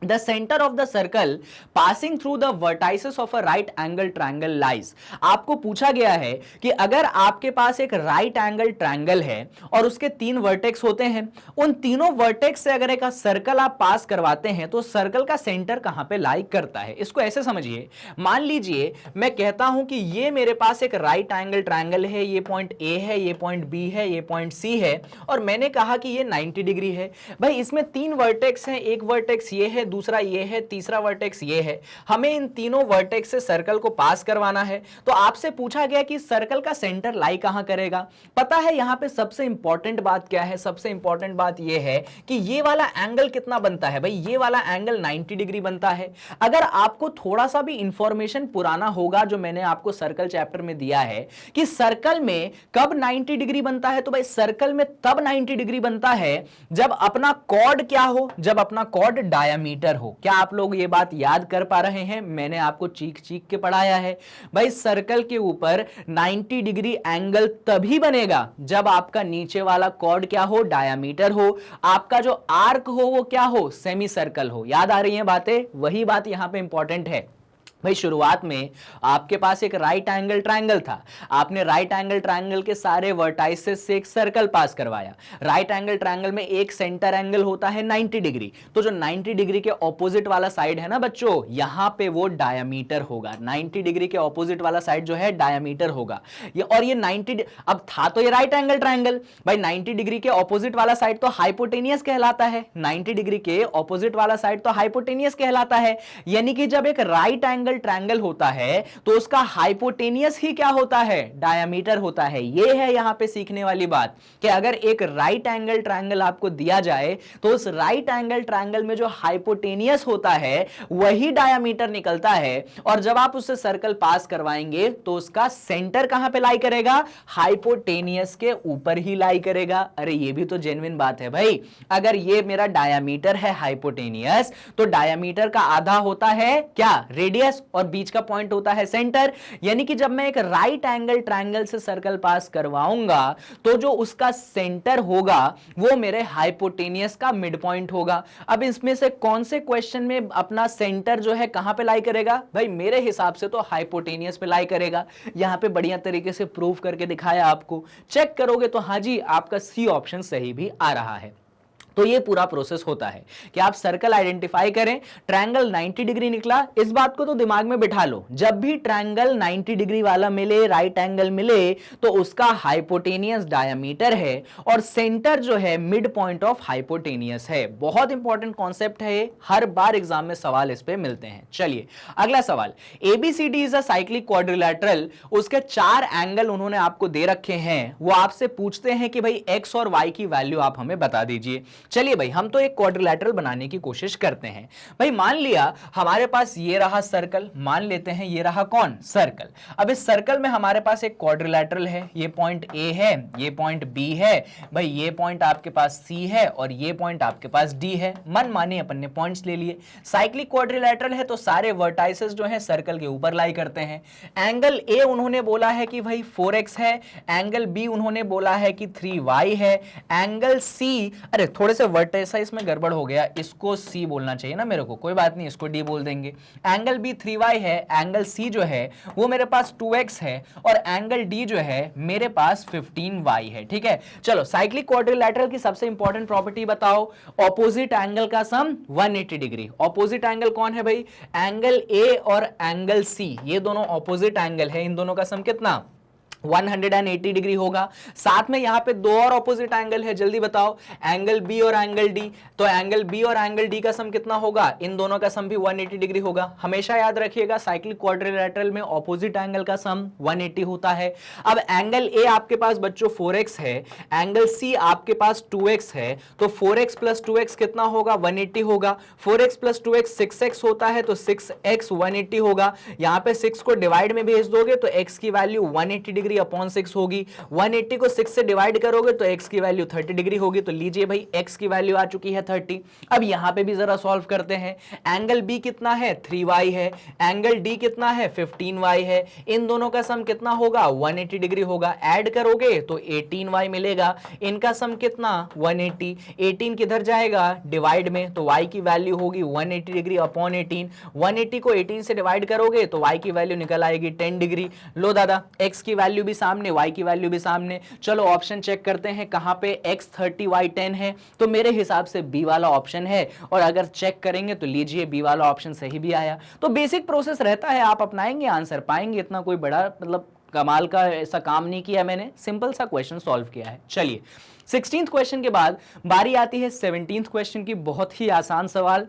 The center of the circle passing through the vertices of a right angle triangle lies। आपको पूछा गया है कि अगर आपके पास एक राइट एंगल ट्रायंगल है और उसके 3 वर्टेक्स होते हैं, उन तीनों वर्टेक्स से अगर एक सर्कल आप पास करवाते हैं तो सर्कल का सेंटर कहां पे लाई करता है। इसको ऐसे समझिए, मान लीजिए मैं कहता हूं कि ये मेरे पास एक राइट एंगल ट्रायंगल है, ये पॉइंट ए है, ये पॉइंट बी है, ये पॉइंट सी है, और मैंने कहा कि ये 90 डिग्री है। भाई इसमें 3 वर्टेक्स हैं, एक वर्टेक्स ये है, दूसरा ये है, तीसरा वर्टेक्स ये है। हमें इन तीनों वर्टेक्स से सर्कल को पास करवाना है। तो आपसे पूछा गया कि सर्कल का सेंटर लाई कहां करेगा। पता है यहां पे सबसे इंपॉर्टेंट बात क्या है, सबसे इंपॉर्टेंट बात ये है कि ये वाला एंगल कितना बनता है। भाई ये वाला एंगल 90 डिग्री बनता है। अगर आपको थोड़ा सा भी इंफॉर्मेशन पुराना होगा जो मैंने आपको सर्कल चैप्टर में दिया है कि सर्कल में कब 90 डिग्री बनता है, तो भाई सर्कल में तब 90 डिग्री बनता है जब अपना कॉर्ड क्या हो, जब अपना कॉर्ड डायमीटर डायामीटर हो। क्या आप लोग ये बात याद कर पा रहे हैं? मैंने आपको चीख चीख के पढ़ाया है भाई, सर्कल के ऊपर 90 डिग्री एंगल तभी बनेगा जब आपका नीचे वाला कॉर्ड क्या हो, डायामीटर हो, आपका जो आर्क हो वो क्या हो, सेमी सर्कल हो। याद आ रही है बातें? वही बात यहां पे इंपॉर्टेंट है भाई। शुरुआत में आपके पास एक राइट एंगल ट्रायंगल था, आपने राइट एंगल ट्रायंगल के सारे वर्टाइसेस से एक सर्कल पास करवाया। राइट एंगल ट्रायंगल में एक सेंटर एंगल होता है 90 डिग्री, तो जो 90 डिग्री के ऑपोजिट वाला साइड है ना बच्चों, यहां पे वो डायामीटर होगा। 90 डिग्री के ऑपोजिट वाला साइड जो है डायामीटर होगा। और ये 90 अब था तो ये राइट एंगल ट्रायंगल भाई, 90 डिग्री के ऑपोजिट वाला साइड तो हाइपोटेनियस कहलाता है। 90 डिग्री के ऑपोजिट वाला साइड तो हाइपोटेनियस कहलाता है। यानी कि जब एक राइट एंगल ट्रायंगल होता है तो उसका हाइपोटेनियस ही क्या होता है, डायामीटर होता है। यह है यहां पे सीखने वाली बात कि अगर एक राइट एंगल ट्रायंगल आपको दिया जाए तो उस राइट एंगल ट्रायंगल में जो हाइपोटेनियस होता है वही डायामीटर निकलता है। और जब आप उससे सर्कल पास करवाएंगे तो उसका सेंटर कहां पे लाई करेगा, हाइपोटेनियस के ऊपर ही लाई करेगा। अरे ये भी तो जेन्युइन बात है भाई। अगर ये मेरा डायामीटर है हाइपोटेनियस, तो डायामीटर का आधा होता है क्या, रेडियस, और बीच का पॉइंट होता है सेंटर। यानी कि जब मैं एक राइट एंगल ट्रायंगल से सर्कल पास करवाऊंगा तो जो उसका सेंटर होगा वो मेरे हाइपोटेनियस का मिड पॉइंट होगा। अब इसमें से कौन से क्वेश्चन में अपना सेंटर जो है कहां पे लाई करेगा भाई, मेरे हिसाब से तो हाइपोटेनियस पे लाई करेगा। यहां पे बढ़िया तरीके से प्रूव करके दिखाया आपको, चेक करोगे तो हां जी आपका सी ऑप्शन सही भी आ रहा है। तो ये पूरा प्रोसेस होता है कि आप सर्कल आइडेंटिफाई करें, ट्रायंगल 90 डिग्री निकला, इस बात को तो दिमाग में बिठा लो, जब भी ट्रायंगल 90 डिग्री वाला मिले, राइट एंगल मिले, तो उसका हाइपोटेनियस डायामीटर है और सेंटर जो है मिड पॉइंट ऑफ हाइपोटेनियस है। बहुत इंपॉर्टेंट कॉन्सेप्ट है, हर बार एग्जाम में सवाल इस पे मिलते हैं। चलिए अगला सवाल, ABCD is a cyclic quadrilateral, उसके 4 एंगल उन्होंने आपको दे रखे हैं, वो आपसे पूछते हैं कि भाई एक्स और वाई की वैल्यू आप हमें बता दीजिए। चलिए भाई हम तो एक क्वाड्रिलैटरल बनाने की कोशिश करते हैं। भाई मान लिया हमारे पास ये रहा सर्कल, मान लेते हैं ये रहा कौन, सर्कल। अब इस सर्कल में हमारे पास एक क्वाड्रिलैटरल है, ये पॉइंट ए है, ये पॉइंट बी है, भाई ये पॉइंट आपके पास सी है और ये पॉइंट आपके पास डी है। मन माने अपन ने पॉइंट्स ले लिए। साइक्लिक क्वाड्रिलैटरल है तो सारे वर्टाइसेस जो है सर्कल के ऊपर लाई करते हैं। एंगल ए उन्होंने बोला है कि भाई 4x है, एंगल बी उन्होंने बोला है कि 3y है, एंगल सी, अरे थोड़े से वर्टेक्स में गड़बड़ हो गया, इसको सी बोलना चाहिए ना मेरे को, कोई बात नहीं इसको डी बोल देंगे। एंगल बी 3y है, एंगल सी जो है वो मेरे पास 2x है और एंगल डी जो है मेरे पास 15y है। ठीक है, चलो साइक्लिक क्वाड्रिलैटरल की सबसे इंपॉर्टेंट प्रॉपर्टी बताओ, ऑपोजिट एंगल का सम 180 डिग्री। ऑपोजिट एंगल कौन है भाई, एंगल ए और एंगल सी, ये दोनों ऑपोजिट एंगल है, इन दोनों का सम कितना, 180 डिग्री होगा। साथ में यहां पे 2 और ऑपोजिट एंगल है, जल्दी बताओ, एंगल बी और एंगल डी, तो एंगल बी और एंगल डी का सम कितना होगा, इन दोनों का सम भी 180 डिग्री होगा। हमेशा याद रखिएगा साइक्लिक क्वाड्रिलैटरल में ऑपोजिट एंगल का सम 180 होता है। अब एंगल ए आपके पास बच्चों 4x है, एंगल सी आपके पास 2x है, तो 4x प्लस 2x कितना होगा, 180 होगा। 4x प्लस 2x 6x होता है, तो 6x 180 होगा। यहां पे 6 को डिवाइड में भेज दोगे तो x की वैल्यू 180 डिग्री अपॉन 6 होगी। 180 को 6 से डिवाइड करोगे तो x की वैल्यू 30 डिग्री होगी। तो लीजिए भाई x की वैल्यू आ चुकी है 30। अब यहां पे भी जरा सॉल्व करते हैं। एंगल b कितना है, 3y है, एंगल d कितना है, 15y है, इन दोनों का सम कितना होगा, 180 डिग्री होगा। ऐड करोगे तो 18y मिलेगा, इनका सम कितना, 180। 18 किधर जाएगा, डिवाइड में, तो y की वैल्यू होगी 180 डिग्री अपॉन 18। 180 को 18 से डिवाइड करोगे तो y की वैल्यू निकल आएगी 10 डिग्री। लो दादा x की वैल्यू भी सामने, y की वैल्यू भी सामने। चलो ऑप्शन चेक करते हैं, कहां पे x 30 y 10 है, तो मेरे हिसाब से बी वाला ऑप्शन है। और अगर चेक करेंगे तो लीजिए बी वाला ऑप्शन सही भी आया। तो बेसिक प्रोसेस रहता है, आप अपनाएंगे आंसर पाएंगे, इतना कोई बड़ा मतलब कमाल का ऐसा काम नहीं किया मैंने, सिंपल सा क्वेश्चन सॉल्व किया है। चलिए 16th क्वेश्चन के बाद बारी आती है 17th क्वेश्चन की। बहुत ही आसान सवाल,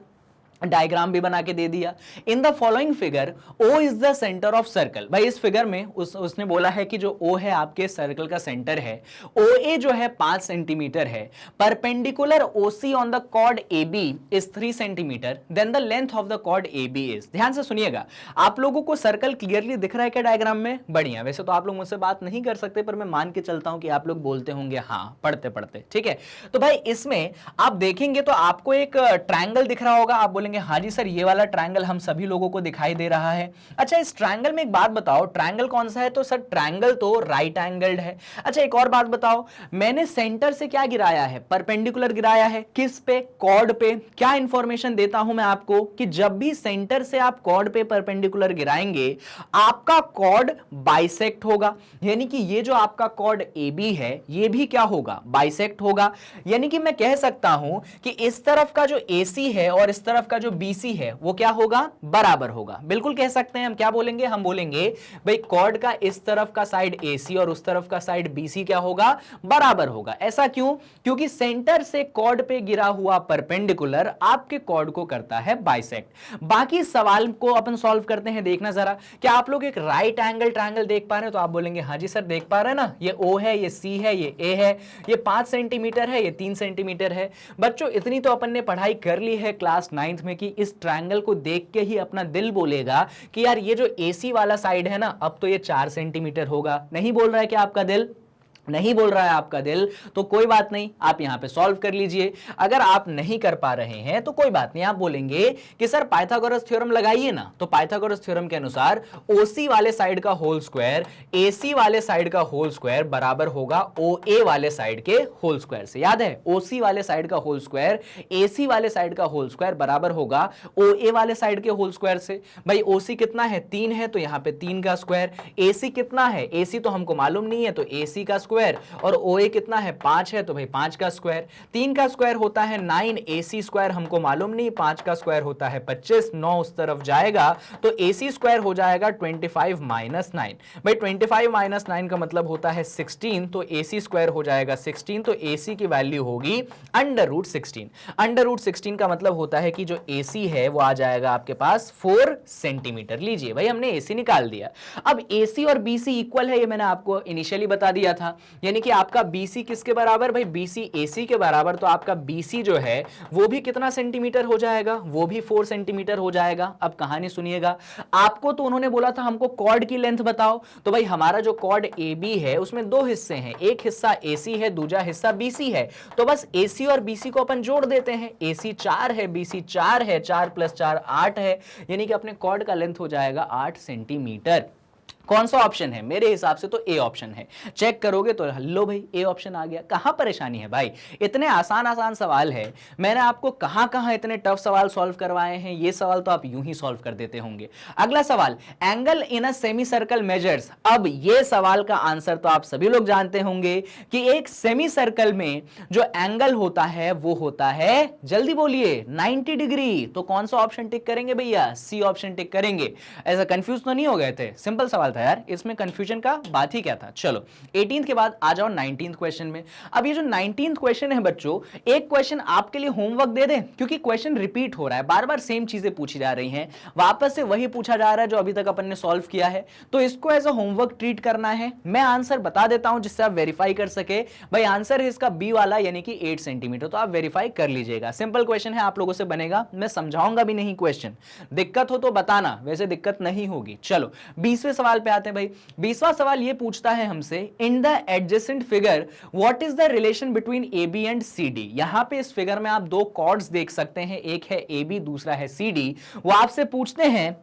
डायग्राम भी बना के दे दिया। In the following figure O is the centre of circle. भाई इस फिगर में उसने बोला है कि जो O है आपके सर्कल का सेंटर है, OA जो है 5 सेंटीमीटर है, perpendicular OC on the chord AB is 3 centimetre, then the length of the chord AB is. ध्यान से सुनिएगा, आप लोगों को सर्कल क्लियरली दिख रहा है क्या डायग्राम में, बढ़िया। वैसे तो आप लोग मुझसे बात नहीं कर सकते, पर मैं मान के चलता हूं कि आप लोग बोलते होंगे हाँ पढ़ते पढ़ते, ठीक है। तो भाई इसमें आप देखेंगे तो आपको एक ट्रायंगल दिख रहा होगा, आप बोलेंगे बोलेंगे हाँ जी सर ये वाला ट्रायंगल हम सभी लोगों को दिखाई दे रहा है। अच्छा इस ट्रायंगल में एक बात बताओ, ट्रायंगल कौन सा है? तो सर ट्रायंगल तो राइट एंगल्ड है। अच्छा एक और बात बताओ, मैंने सेंटर से क्या गिराया है? परपेंडिकुलर गिराया है। किस पे? कॉर्ड पे। क्या इंफॉर्मेशन देता हूं मैं आपको कि जब भी सेंटर से आप कॉर्ड पे परपेंडिकुलर गिराएंगे आपका कॉर्ड बाइसेक्ट होगा, यानी कि ये जो आपका कॉर्ड AB है ये भी क्या होगा? बाइसेक्ट होगा। यानी कि मैं कह सकता हूं कि इस तरफ का जो AC है और इस तरफ का जो BC है वो क्या होगा? बराबर होगा। बिल्कुल कह सकते हैं। हम क्या बोलेंगे? हम बोलेंगे भाई कॉर्ड का इस तरफ का साइड AC और उस तरफ का साइड BC क्या होगा? बराबर होगा। ऐसा क्यों? क्योंकि सेंटर से कॉर्ड पे गिरा हुआ परपेंडिकुलर आपके कॉर्ड को करता है बाइसेक्ट। बाकी सवाल को अपन सॉल्व करते हैं। देखना जरा, क्या आप लोग एक राइट एंगल ट्रायंगल देख पा रहे हैं? तो आप बोलेंगे हाँ जी सर देख पा रहे हैं ना, ये O है, ये C है, ये A है, ये 5 सेंटीमीटर है, ये 3 सेंटीमीटर है। बच्चों इतनी तो अपन ने पढ़ाई कर ली है क्लास 9th में कि इस ट्रायंगल को देख के ही अपना दिल बोलेगा कि यार ये जो AC वाला साइड है ना अब तो ये 4 सेंटीमीटर होगा। नहीं बोल रहा है क्या आपका दिल? नहीं बोल रहा है आपका दिल? तो कोई बात नहीं, आप यहां पे सॉल्व कर लीजिए। अगर आप नहीं कर पा रहे हैं तो कोई बात नहीं, आप बोलेंगे कि सर पाइथागोरस थ्योरम लगाइए ना। तो पाइथागोरस थ्योरम के अनुसार OC वाले साइड का होल स्क्वायर AC वाले साइड का होल स्क्वायर बराबर होगा OA वाले साइड के होल स्क्वायर से। याद है, OC वाले साइड का होल स्क्वायर AC वाले साइड का होल स्क्वायर बराबर होगा OA वाले साइड के होल स्क्वायर से। भाई OC कितना है? 3 है, तो यहां पे 3 का स्क्वायर। AC कितना है? AC तो हमको मालूम नहीं है, तो AC का स्क्वायर। और OA कितना है? 5 है, तो भाई 5 का स्क्वायर। 3 का स्क्वायर होता है 9, AC स्क्वायर हमको मालूम नहीं, 5 का स्क्वायर होता है 25, 9 उस तरफ जाएगा तो AC स्क्वायर हो जाएगा 25 माइनस 9। भाई 25 माइनस 9 का मतलब होता है 16, तो AC स्क्वायर हो जाएगा 16, तो AC की वैल्यू होगी √16। √16 का मतलब होता है कि जो AC है वो आ जाएगा आपके पास 4 सेंटीमीटर। लीजिए भाई हमने AC निकाल दिया। अब AC और BC इक्वल है, ये मैंने आपको इनिशियली बता दिया था। यानी कि आपका BC किसके बराबर? भाई BC AC के बराबर, तो आपका BC जो है वो भी कितना सेंटीमीटर हो जाएगा? वो भी 4 सेंटीमीटर हो जाएगा। अब कहानी सुनिएगा, आपको तो उन्होंने बोला था हमको कॉर्ड की लेंथ बताओ, तो भाई हमारा जो कॉर्ड AB है उसमें 2 हिस्से हैं, एक हिस्सा AC है, दूसरा हिस्सा BC है। तो बस AC और BC को अपन जोड़ देते हैं। AC 4 है, BC 4 है, 4 + 4 8 है, यानी कि अपने कॉर्ड का लेंथ हो जाएगा 8 सेंटीमीटर। कौन सा ऑप्शन है? मेरे हिसाब से तो ए ऑप्शन है। चेक करोगे तो लो भाई ए ऑप्शन आ गया। कहां परेशानी है भाई? इतने आसान आसान सवाल है, मैंने आपको कहां कहां इतने टफ सवाल सॉल्व करवाए हैं, ये सवाल तो आप यूं ही सॉल्व कर देते होंगे। अगला सवाल, angle in a semi circle measures. अब ये सवाल का आंसर तो आप सभी लोग जानते होंगे कि एक सेमी सर्कल में जो एंगल होता है वो होता है, जल्दी बोलिए, 90 डिग्री। तो कौन सा ऑप्शन टिक करेंगे भैया? सी ऑप्शन टिक करेंगे। ऐसा कंफ्यूज तो नहीं हो गए थे? सिंपल सवाल था यार, इसमें कंफ्यूजन का बात ही क्या था। चलो 18th के बाद आ जाओ 19th क्वेश्चन में। अब ये जो 19th क्वेश्चन है बच्चों, एक क्वेश्चन आपके लिए होमवर्क दे दें, क्योंकि क्वेश्चन रिपीट हो रहा है, बार बार सेम चीजें पूछी जा रही हैं, वापस से वही पूछा जा रहा है जो अभी तक अपन ने सॉल्व किया है, तो इसको एज अ होमवर्क ट्रीट करना है। मैं आंसर बता देता हूं जिससे आप वेरीफाई कर सके। भाई आंसर है इसका बी वाला, यानी कि 8 सेंटीमीटर, तो आप वेरीफाई कर लीजिएगा। सिंपल क्वेश्चन है, आप लोगों से बनेगा, मैं समझाऊंगा भी नहीं क्वेश्चन, दिक्कत हो तो बताना, वैसे दिक्कत नहीं होगी। चलो 20वें सवाल पे आते हैं भाई। 20वां सवाल ये पूछता है हमसे, in the adjacent figure what is the relation between AB and CD। यहां पे इस फिगर में आप 2 कॉर्ड्स देख सकते हैं, एक है AB, दूसरा है CD। वो आपसे पूछते हैं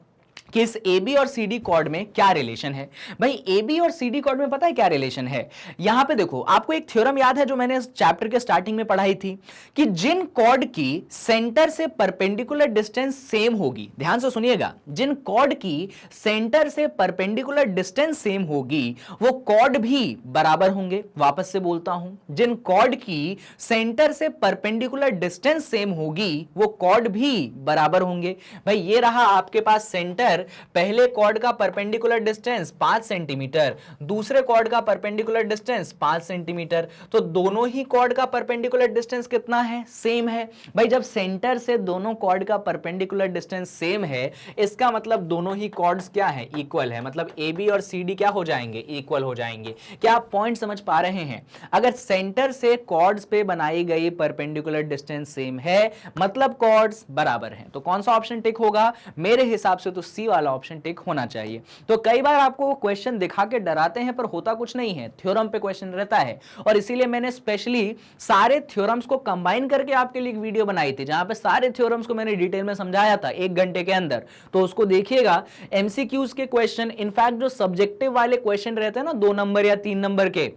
कि इस AB और CD कॉर्ड में क्या रिलेशन है। भाई AB और CD कॉर्ड में पता है क्या रिलेशन है? यहां पे देखो, आपको एक थ्योरम याद है जो मैंने इस चैप्टर के स्टार्टिंग में पढ़ाई थी कि जिन कॉर्ड की सेंटर से परपेंडिकुलर डिस्टेंस सेम होगी, ध्यान से सुनिएगा, जिन कॉर्ड की सेंटर से परपेंडिकुलर डिस्टेंस सेम होगी वो कॉर्ड भी बराबर होंगे। वापस से बोलता हूं, जिन कॉर्ड की सेंटर से परपेंडिकुलर डिस्टेंस सेम होगी वो कॉर्ड भी बराबर होंगे। भाई ये रहा आपके पास सेंटर, पहले कॉर्ड का परपेंडिकुलर डिस्टेंस 5 सेंटीमीटर, दूसरे कॉर्ड का परपेंडिकुलर डिस्टेंस 5 सेंटीमीटर, तो दोनों ही कॉर्ड का परपेंडिकुलर डिस्टेंस कितना है? सेम है। भाई जब सेंटर से दोनों कॉर्ड का परपेंडिकुलर डिस्टेंस सेम है, इसका मतलब दोनों ही कॉर्ड्स क्या है? इक्वल है। मतलब AB और CD क्या हो जाएंगे? इक्वल हो जाएंगे। क्या आप पॉइंट समझ पा रहे हैं? अगर सेंटर से कॉर्ड्स पे बनाई गई परपेंडिकुलर डिस्टेंस सेम है, मतलब कॉर्ड्स बराबर हैं, तो कौन सा ऑप्शन टिक होगा? मेरे हिसाब से तो सी वाला ऑप्शन टिक होना चाहिए। तो कई बार आपको क्वेश्चन दिखा के डराते हैं पर होता कुछ नहीं है, थ्योरम पे क्वेश्चन रहता है, और इसीलिए मैंने स्पेशली सारे थ्योरम्स को कंबाइन करके आपके लिए एक वीडियो बनाई थी जहां पे सारे थ्योरम्स को मैंने डिटेल में समझाया था 1 घंटे के अंदर। तो उसको देखिएगा। एमसीक्यूज के क्वेश्चन, इनफैक्ट जो सब्जेक्टिव वाले क्वेश्चन रहते हैं ना 2 नंबर या 3 नंबर के,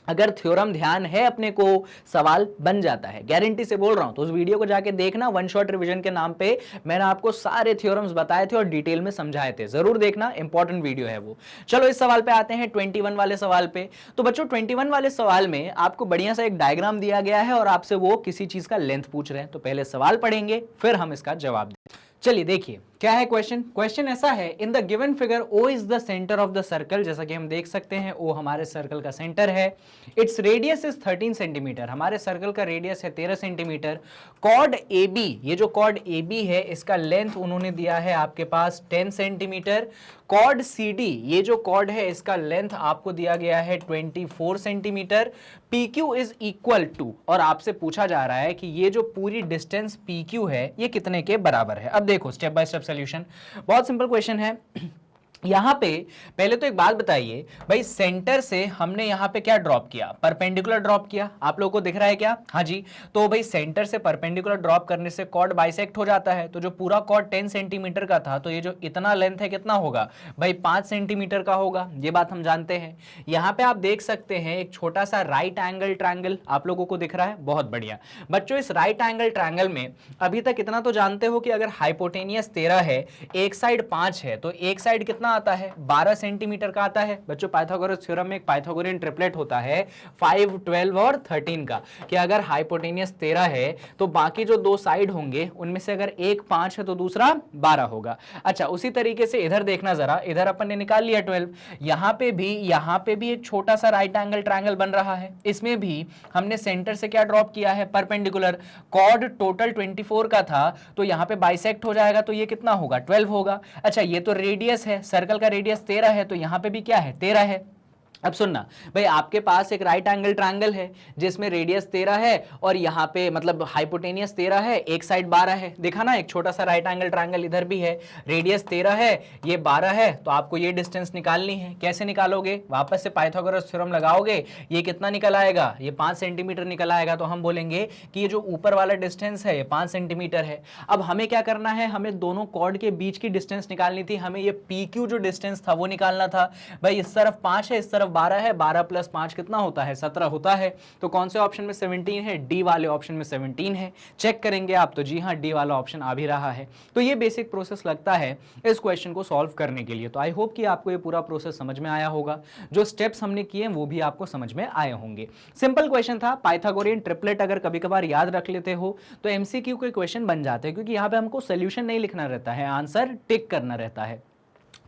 अगर थ्योरम ध्यान है अपने को सवाल बन जाता है, गारंटी से बोल रहा हूं। तो उस वीडियो को जाके देखना, वन शॉट रिवीजन के नाम पे मैंने आपको सारे थ्योरम्स बताए थे और डिटेल में समझाए थे, जरूर देखना, इंपॉर्टेंट वीडियो है वो। चलो इस सवाल पे आते हैं 21 वाले सवाल पे। तो बच्चों 21 वाले सवाल में आपको बढ़िया सा एक डायग्राम दिया गया है और आपसे वो किसी चीज का लेंथ पूछ रहे हैं। तो पहले सवाल पढ़ेंगे फिर हम इसका जवाब दें। चलिए देखिए क्या है क्वेश्चन। क्वेश्चन ऐसा है, इन the given figure O is the centre of the circle. जैसा कि हम देख सकते हैं O हमारे सर्कल का सेंटर है। इट्स रेडियस इज 13 सेंटीमीटर, हमारे सर्कल का रेडियस है 13 सेंटीमीटर। कॉर्ड AB, ये जो कॉर्ड AB है इसका लेंथ उन्होंने दिया है आपके पास 10 सेंटीमीटर। कॉर्ड CD, ये जो कॉर्ड है इसका लेंथ आपको दिया गया है 24 centimetre. PQ is equal to, और आपसे पूछा जा रहा है कि ये जो पूरी डिस्टेंस PQ है ये कितने के बराबर है। अब देखो स्टेप बाय स्टेप सॉल्यूशन, बहुत सिंपल क्वेश्चन है। यहां पे पहले तो एक बात बताइए भाई, सेंटर से हमने यहां पे क्या ड्रॉप किया, परपेंडिकुलर ड्रॉप किया, आप लोगों को दिख रहा है क्या? हाँ जी। तो भाई सेंटर से परपेंडिकुलर ड्रॉप करने से कॉर्ड बाइसेक्ट हो जाता है। तो जो पूरा कॉर्ड 10 सेंटीमीटर का था, तो ये जो इतना लेंथ है कितना होगा भाई 5 सेंटीमीटर का होगा, ये बात हम जानते हैं। यहां पे आप देख सकते हैं एक छोटा सा राइट एंगल ट्रायंगल आप लोगों को दिख रहा है, बहुत बढ़िया। बच्चों इस राइट एंगल ट्रायंगल में अभी तक इतना तो जानते हो कि अगर हाइपोटेनियस 13 है, एक साइड 5 है, तो एक साइड कितना आता है 12 सेंटीमीटर का आता है। बच्चों पाइथागोरस थ्योरम में एक पाइथागोरियन ट्रिपलेट होता है 5, 12 और 13 का, कि अगर हाइपोटेनियस 13 है तो बाकी जो 2 साइड होंगे उनमें से अगर एक 5 है तो दूसरा 12 होगा। अच्छा उसी तरीके से इधर देखना जरा, इधर अपन ने निकाल लिया 12, यहां पे भी एक छोटा सा राइट एंगल ट्रायंगल बन रहा है। इसमें भी हमने सेंटर से क्या ड्रॉप किया है, परपेंडिकुलर। कॉर्ड टोटल 24 का था, तो यहां पे बाइसेक्ट हो जाएगा, तो ये कितना होगा 12 होगा। अच्छा ये तो रेडियस है, सर्कल का रेडियस 13 है, तो यहां पे भी क्या है 13 है। अब सुनना भाई, आपके पास एक राइट एंगल ट्रायंगल है जिसमें रेडियस 13 है और यहाँ पे मतलब हाइपोटेनियस 13 है, एक साइड 12 है। देखा ना, एक छोटा सा राइट एंगल ट्रायंगल इधर भी है, रेडियस 13 है, ये 12 है, तो आपको ये डिस्टेंस निकालनी है। कैसे निकालोगे, वापस से पाइथागोरस थ्योरम लगाओगे, ये कितना निकल आएगा, ये 5 सेंटीमीटर निकल आएगा। तो हम बोलेंगे कि ये जो ऊपर वाला डिस्टेंस है ये 5 सेंटीमीटर है। अब हमें क्या करना है, हमें दोनों कॉर्ड के बीच की डिस्टेंस निकालनी थी, हमें ये PQ जो डिस्टेंस था वो निकालना था। भाई इस तरफ 5 है, इस तरफ 12 है, 12 प्लस 5 कितना होता है 17 होता है। तो कौन से ऑप्शन में 17 है, डी वाले ऑप्शन में 17 है। चेक करेंगे आप तो जी हाँ, डी वाला ऑप्शन आ भी रहा है। तो ये बेसिक प्रोसेस लगता है इस क्वेश्चन को सॉल्व करने के लिए। तो आई होप कि आपको ये पूरा प्रोसेस समझ में आया होगा, जो स्टेप्स हमने किए वो भी आपको समझ में आए होंगे। सिंपल क्वेश्चन था, पाइथागोरियन ट्रिपलेट अगर कभी कभार याद रख लेते हो तो एमसीक्यू के क्वेश्चन बन जाते हैं, क्योंकि यहाँ पे हमको सोल्यूशन नहीं लिखना रहता है, आंसर टिक करना रहता है।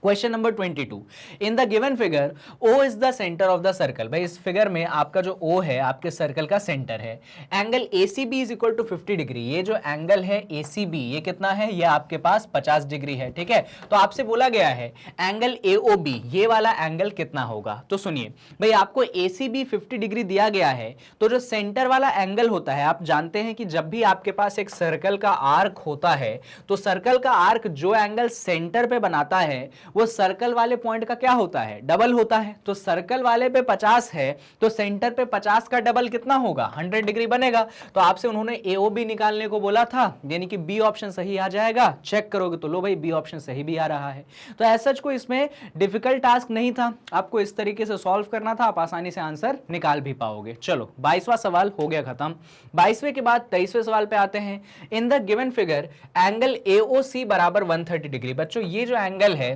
Question number 22, in the given figure O is the centre of the circle. भाई इस फिगर में आपका जो O है आपके सर्कल का सेंटर है। Angle ACB is equal to 50 degree, ये जो एंगल है ACB ये कितना है, ये आपके पास 50 डिग्री है, ठीक है। तो आपसे बोला गया है एंगल AOB, ये वाला एंगल कितना होगा। तो सुनिए भाई, आपको ACB 50 डिग्री दिया गया है, तो जो सेंटर वाला एंगल होता है, आप जानते हैं कि जब भी आपके पास एक सर्कल का आर्क होता है तो सर्कल का आर्क जो एंगल सेंटर पे बनाता है वो सर्कल वाले पॉइंट का क्या होता है, डबल होता है। तो सर्कल वाले पे 50 है तो सेंटर पे 50 का डबल कितना होगा 100 डिग्री बनेगा। तो आपसे उन्होंने AOB निकालने को बोला था, यानी कि बी ऑप्शन सही आ जाएगा। चेक करोगे तो लो भाई बी ऑप्शन सही भी आ रहा है। तो ऐसा कोई इसमें डिफिकल्ट टास्क नहीं था, आपको इस तरीके से सॉल्व करना था, आप आसानी से आंसर निकाल भी पाओगे। चलो 22वां सवाल हो गया खत्म। 22वें के बाद 23वें सवाल पे आते हैं। इन the given figure angle AOC बराबर 130 डिग्री। बच्चों ये जो एंगल है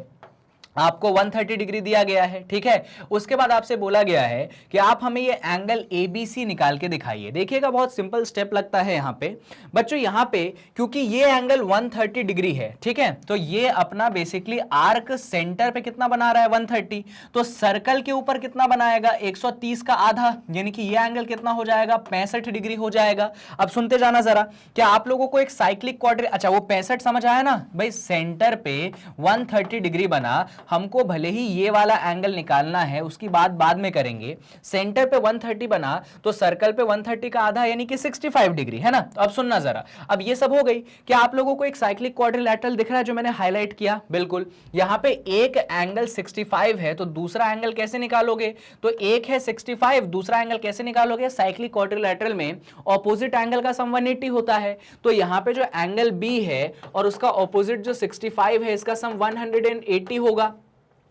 आपको 130 डिग्री दिया गया है, ठीक है। उसके बाद आपसे बोला गया है कि आप हमें ये एंगल ABC निकाल के दिखाइए। देखिएगा बहुत सिंपल स्टेप लगता है यहाँ पे। बच्चों यहाँ पे क्योंकि ये एंगल 130 डिग्री है, ठीक है, तो ये अपना बेसिकली आर्क सेंटर पे कितना बना रहा है 130, तो सर्कल के ऊपर कितना बनाएगा 130 का आधा, यानी कि ये एंगल कितना हो जाएगा 65 डिग्री हो जाएगा। अब सुनते जाना जरा, क्या आप लोगों को एक साइक्लिक क्वाड्रेंट, अच्छा वो 65 समझ आया ना भाई, सेंटर पे 130 डिग्री बना, हमको भले ही ये वाला एंगल निकालना है, उसकी बात बाद में करेंगे। सेंटर पे 130 बना तो सर्कल पे 130 का आधा यानी कि 65 डिग्री है ना। तो अब सुनना जरा, अब ये सब हो गई। क्या आप लोगों को एक साइक्लिक क्वाड्रिलैटरल दिख रहा है जो मैंने हाईलाइट किया? बिल्कुल। यहां पे एक एंगल 65 है तो दूसरा एंगल कैसे निकालोगे? तो एक है 65, दूसरा एंगल कैसे निकालोगे? साइक्लिक क्वाड्रिलैटरल में ऑपोजिट एंगल का सम 180 होता है। तो यहां पे जो एंगल बी है और उसका ऑपोजिट जो 65 है, इसका सम 180 होगा।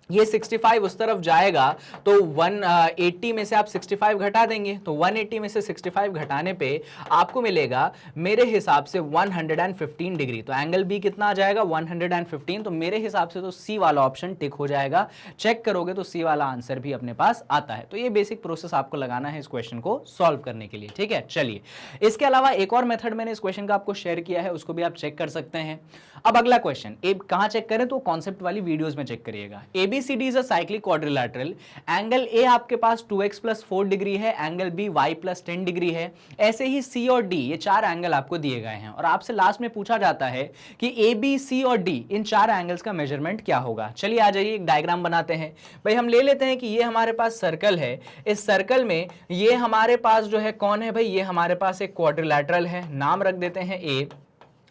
ये 65 उस तरफ जाएगा तो 180 में से आप 65 घटा देंगे, तो 180 में से 65 घटाने पे आपको मिलेगा मेरे हिसाब से 115 डिग्री। तो एंगल बी कितना आ जाएगा? 115। तो मेरे हिसाब से तो सी वाला ऑप्शन टिक हो जाएगा। चेक करोगे तो सी वाला आंसर भी अपने पास आता है। तो ये बेसिक प्रोसेस आपको लगाना है इस क्वेश्चन को सॉल्व करने के लिए, ठीक है। चलिए, इसके अलावा एक और मेथड मैंने इस क्वेश्चन का आपको शेयर किया है, उसको भी आप चेक कर सकते हैं। अब अगला क्वेश्चन कहां चेक करें? तो कॉन्सेप्ट वाली वीडियोस में चेक करिएगा। ABCD is a cyclic quadrilateral. Angle A आपके पास 2x + 4 डिग्री है, एंगल बी y + 10 डिग्री है। ऐसे ही C और D, ये चार एंगल आपको दिए गए हैं और आपसे लास्ट में पूछा जाता है कि A, B, C और D इन चार एंगल्स का मेजरमेंट क्या होगा। चलिए आ जाइए, एक डायग्राम बनाते हैं। भाई हम ले लेते हैं कि ये हमारे पास सर्कल है, इस सर्कल में ये हमारे पास जो है कौन है भाई? ये हमारे पास एक क्वाड्रिलैटरल है, नाम रख देते हैं A।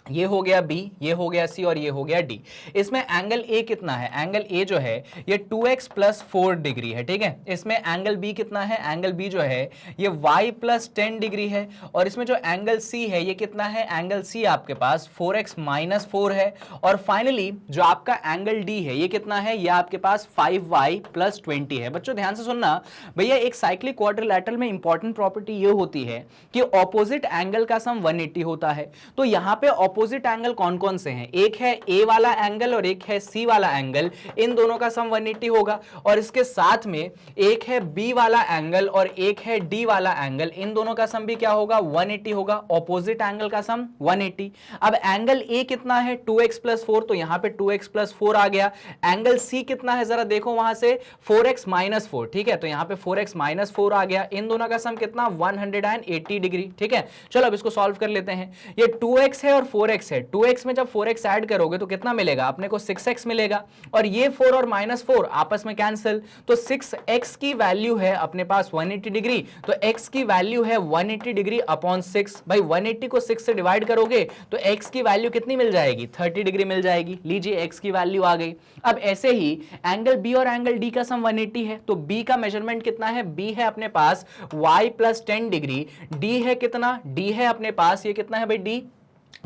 ये हो गया B, ये हो गया C और ये हो गया D। इसमें एंगल A कितना है? एंगल A जो है ये 2x + 4 डिग्री है, ठीक है। इसमें एंगल B कितना है? एंगल B जो है ये y + 10 डिग्री है। और इसमें जो एंगल C है ये कितना है? एंगल C आपके पास 4x - 4 है। और फाइनली जो आपका एंगल D है ये कितना है? ये आपके पास 5y + 20 है। बच्चों ध्यान से सुनना, भैया एक साइक्लिक क्वाड्रिलैटरल में इंपॉर्टेंट प्रॉपर्टी ये होती है कि ऑपोजिट एंगल का सम 180 होता है। तो यहां पे ऑपोजिट एंगल कौन कौन से हैं? एक है ए वाला एंगल और एक है सी वाला एंगल, इन दोनों का सम 180 होगा। और इसके साथ में एक है बी वाला एंगल और एक है डी वाला एंगल, इन दोनों का सम भी क्या होगा? 180 होगा। ऑपोजिट एंगल का सम 180। अब एंगल ए कितना है? 2x + 4, तो यहां पे 2x + 4 आ गया। एंगल सी कितना है जरा देखो वहां से? 4x - 4, ठीक है। तो यहां पे 4x - 4 आ गया। इन दोनों का सम कितना? 180 डिग्री, ठीक है। चलो अब इसको सॉल्व कर लेते हैं। ये 2x है और 4x है। 2x में जब 4x ऐड करोगे तो कितना मिलेगा? अपने को 6x मिलेगा। और ये 4 और -4 आपस में कैंसिल, तो 6x की वैल्यू है अपने पास 180 डिग्री। तो x की वैल्यू है 180 डिग्री अपॉन 6। भाई 180 को 6 से डिवाइड करोगे तो x की वैल्यू कितनी मिल जाएगी? 30 डिग्री मिल जाएगी। लीजिए x की वैल्यू आ गई। अब ऐसे ही एंगल B और एंगल D का सम 180 है, तो B का मेजरमेंट कितना है? B है अपने पास y + 10 डिग्री। D है कितना? D है अपने पास, ये कितना है भाई? D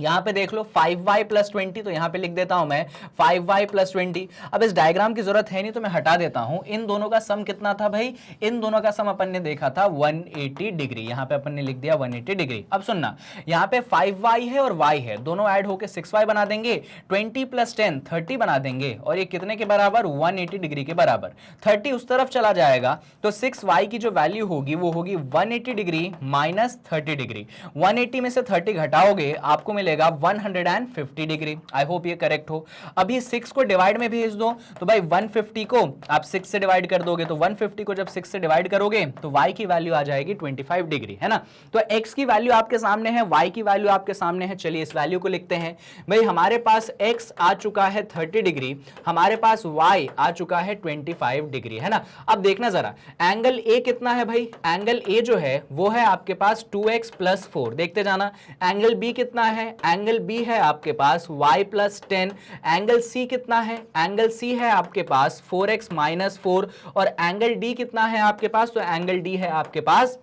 यहां पे देख लो 5y + 20, तो यहां पे लिख देता हूं मैं 5y + 20। अब इस डायग्राम की जरूरत है नहीं तो मैं हटा देता हूं। इन दोनों का सम कितना था भाई? इन दोनों का सम अपन ने देखा था 180 डिग्री। यहां पे अपन ने लिख दिया 180 डिग्री। अब सुनना, यहां पे 5y है और y है, दोनों ऐड होकर 6y बना देंगे। 20 + 10 30 बना देंगे और ये कितने के बराबर? 180 डिग्री के बराबर। 30 उस तरफ चला जाएगा तो 6y की जो वैल्यू होगी वो होगी 180 डिग्री - 30 डिग्री। 180 में से 30 घटाओगे आपको मिलेगा 150 डिग्री। आई होप ये करेक्ट हो। अभी 6 को डिवाइड में भेज दो तो भाई 150 को आप 6 से डिवाइड कर दोगे, तो 150 को जब 6 से डिवाइड करोगे तो y की वैल्यू आ जाएगी 25 डिग्री, है ना। तो x की वैल्यू आपके सामने है, y की वैल्यू आपके सामने है। चलिए इस वैल्यू को लिखते हैं। भाई हमारे पास x आ चुका है 30 डिग्री, हमारे पास y आ चुका है 25 डिग्री, है ना। अब देखना जरा एंगल a कितना है भाई? एंगल a जो है वो है आपके पास 2x + 4। देखते जाना। एंगल b कितना है? एंगल B है आपके पास y + 10। एंगल C कितना है? एंगल C है आपके पास 4x - 4। और एंगल D कितना है आपके पास? तो एंगल D है आपके पास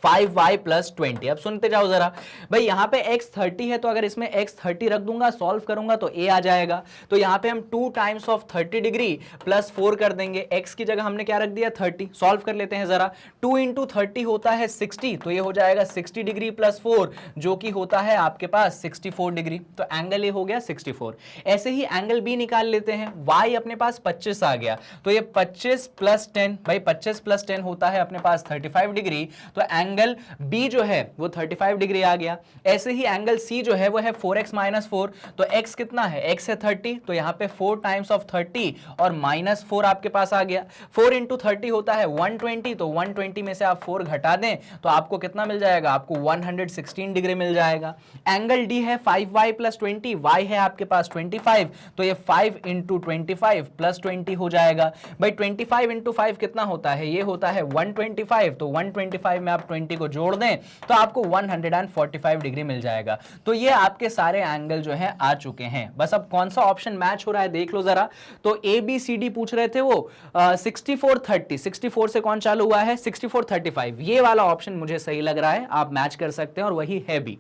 5y + 20। अब सुनते जाओ जरा। भाई यहाँ पे x 30 है तो अगर इसमें x 30 रख दूंगा, सॉल्व करूंगा तो a आ जाएगा। तो यहाँ पे हम 2 टाइम्स ऑफ 30 डिग्री + 4 कर देंगे। x की जगह हमने क्या रख दिया? 30। सॉल्व कर लेते हैं जरा। 2 × 30 होता है 60, तो ये हो जाएगा 60 डिग्री + 4 जो कि होता है आपके पास 64 डिग्री। तो एंगल a हो गया 64। ऐसे ही एंगल b निकाल लेते हैं। y अपने पास 25 आ गया, तो ये 25 + 10, भाई 25 + 10 होता है अपने पास 35 डिग्री। तो एंगल एंगल बी जो है वो 35 डिग्री आ गया। ऐसे ही एंगल सी जो है वो है 4x - 4, तो x कितना है, x है 30, तो यहां पे 4 टाइम्स ऑफ 30 और -4 आपके पास आ गया। 4 इंटू 30 होता है 120, तो 120 में से आप 4 घटा दें तो आपको कितना मिल जाएगा, आपको 116 डिग्री मिल जाएगा। एंगल डी है 5y + 20, y है आपके पास 25, तो ये 5 इंटू 25 + 20 हो जाएगा। भाई 25 इंटू 5 कितना होता है, ये होता है 125, तो 125 में आप 20 को जोड़ दें तो आपको 145 डिग्री मिल जाएगा। तो ये आपके सारे एंगल जो है आ चुके हैं। बस अब कौन सा ऑप्शन मैच हो रहा है देख लो जरा। तो ए बी सी डी पूछ रहे थे वो 64 30, 64 से कौन चालू हुआ है, 64 35, ये वाला ऑप्शन मुझे सही लग रहा है, आप मैच कर सकते हैं और वही है बी।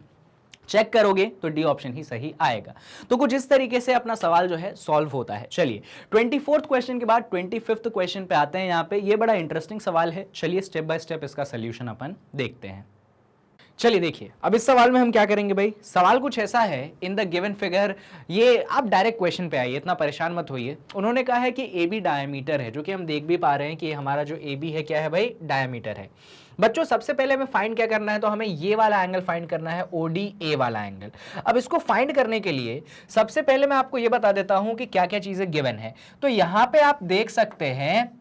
चेक करोगे तो डी ऑप्शन ही सही आएगा। तो कुछ इस तरीके से अपना सवाल जो है सॉल्व होता है। चलिए 24th क्वेश्चन के बाद 25th क्वेश्चन पे आते हैं। यहां पे ये बड़ा इंटरेस्टिंग सवाल है, चलिए स्टेप बाय स्टेप इसका सोल्यूशन अपन देखते हैं। चलिए देखिए, अब इस सवाल में हम क्या करेंगे भाई, सवाल कुछ ऐसा है, इन द गिवन फिगर, ये आप डायरेक्ट क्वेश्चन पे आइए, इतना परेशान मत होइए। उन्होंने कहा है कि ए बी डायमीटर है, जो कि हम देख भी पा रहे हैं कि हमारा जो ए बी है क्या है भाई, डायमीटर है। बच्चों सबसे पहले हमें फाइंड क्या करना है, तो हमें ये वाला एंगल फाइंड करना है, ओडी ए वाला एंगल। अब इसको फाइंड करने के लिए सबसे पहले मैं आपको ये बता देता हूं कि क्या क्या चीजें गिवन है। तो यहां पे आप देख सकते हैं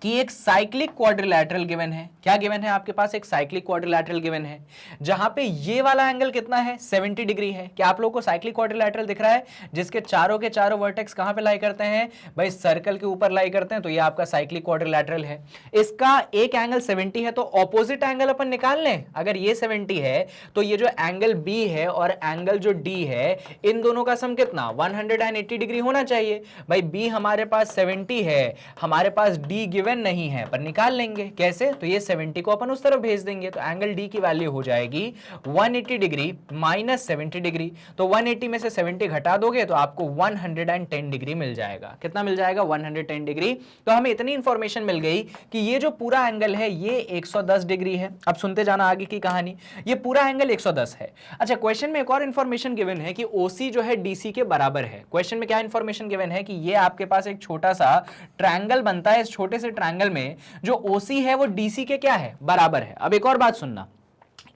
कि एक साइक्लिक क्वाड्रिलैटरल गिवन है। क्या गिवन है आपके पास, एक साइक्लिक क्वाड्रिलैटरल गिवन है, जहां पे ये वाला एंगल कितना है, 70 डिग्री है। क्या आप लोगों को साइक्लिक क्वाड्रिलैटरल दिख रहा है, जिसके चारों के चारों वर्टेक्स कहां पे लाई करते हैं भाई, सर्कल के ऊपर लाई करते हैं, तो ये आपका साइक्लिक क्वाड्रिलैटरल है। इसका एक एंगल 70 है, तो ऑपोजिट एंगल अपन निकाल लें। अगर ये 70 है तो ये जो एंगल बी है और एंगल जो डी है, इन दोनों का सम कितना, 180 डिग्री होना चाहिए। भाई बी हमारे पास 70 है, हमारे पास डी गिवन नहीं है, पर निकाल लेंगे कैसे, तो ये 70 को अपन उस तरफ भेज देंगे, तो एंगल डी की वैल्यू हो जाएगी 180 डिग्री माइनस 70 डिग्री। तो 180 में से 70 घटा दोगे तो आपको 110 डिग्री मिल जाएगा। कितना मिल जाएगा, 110 डिग्री। तो हमें इतनी इंफॉर्मेशन मिल गई कि ये जो पूरा एंगल है ये 110 डिग्री है। अब सुनते जाना आगे की कहानी, ये पूरा एंगल 110 है। अच्छा, क्वेश्चन में एक और इंफॉर्मेशन गिवन है कि ओसी जो है डीसी के बराबर है। क्वेश्चन में क्या इंफॉर्मेशन गिवन है कि ये आपके पास एक छोटा सा ट्रायंगल बनता है, इस छोटे से ट्रायंगल में जो ओसी है वो डीसी के क्या है, बराबर है। अब एक और बात सुनना,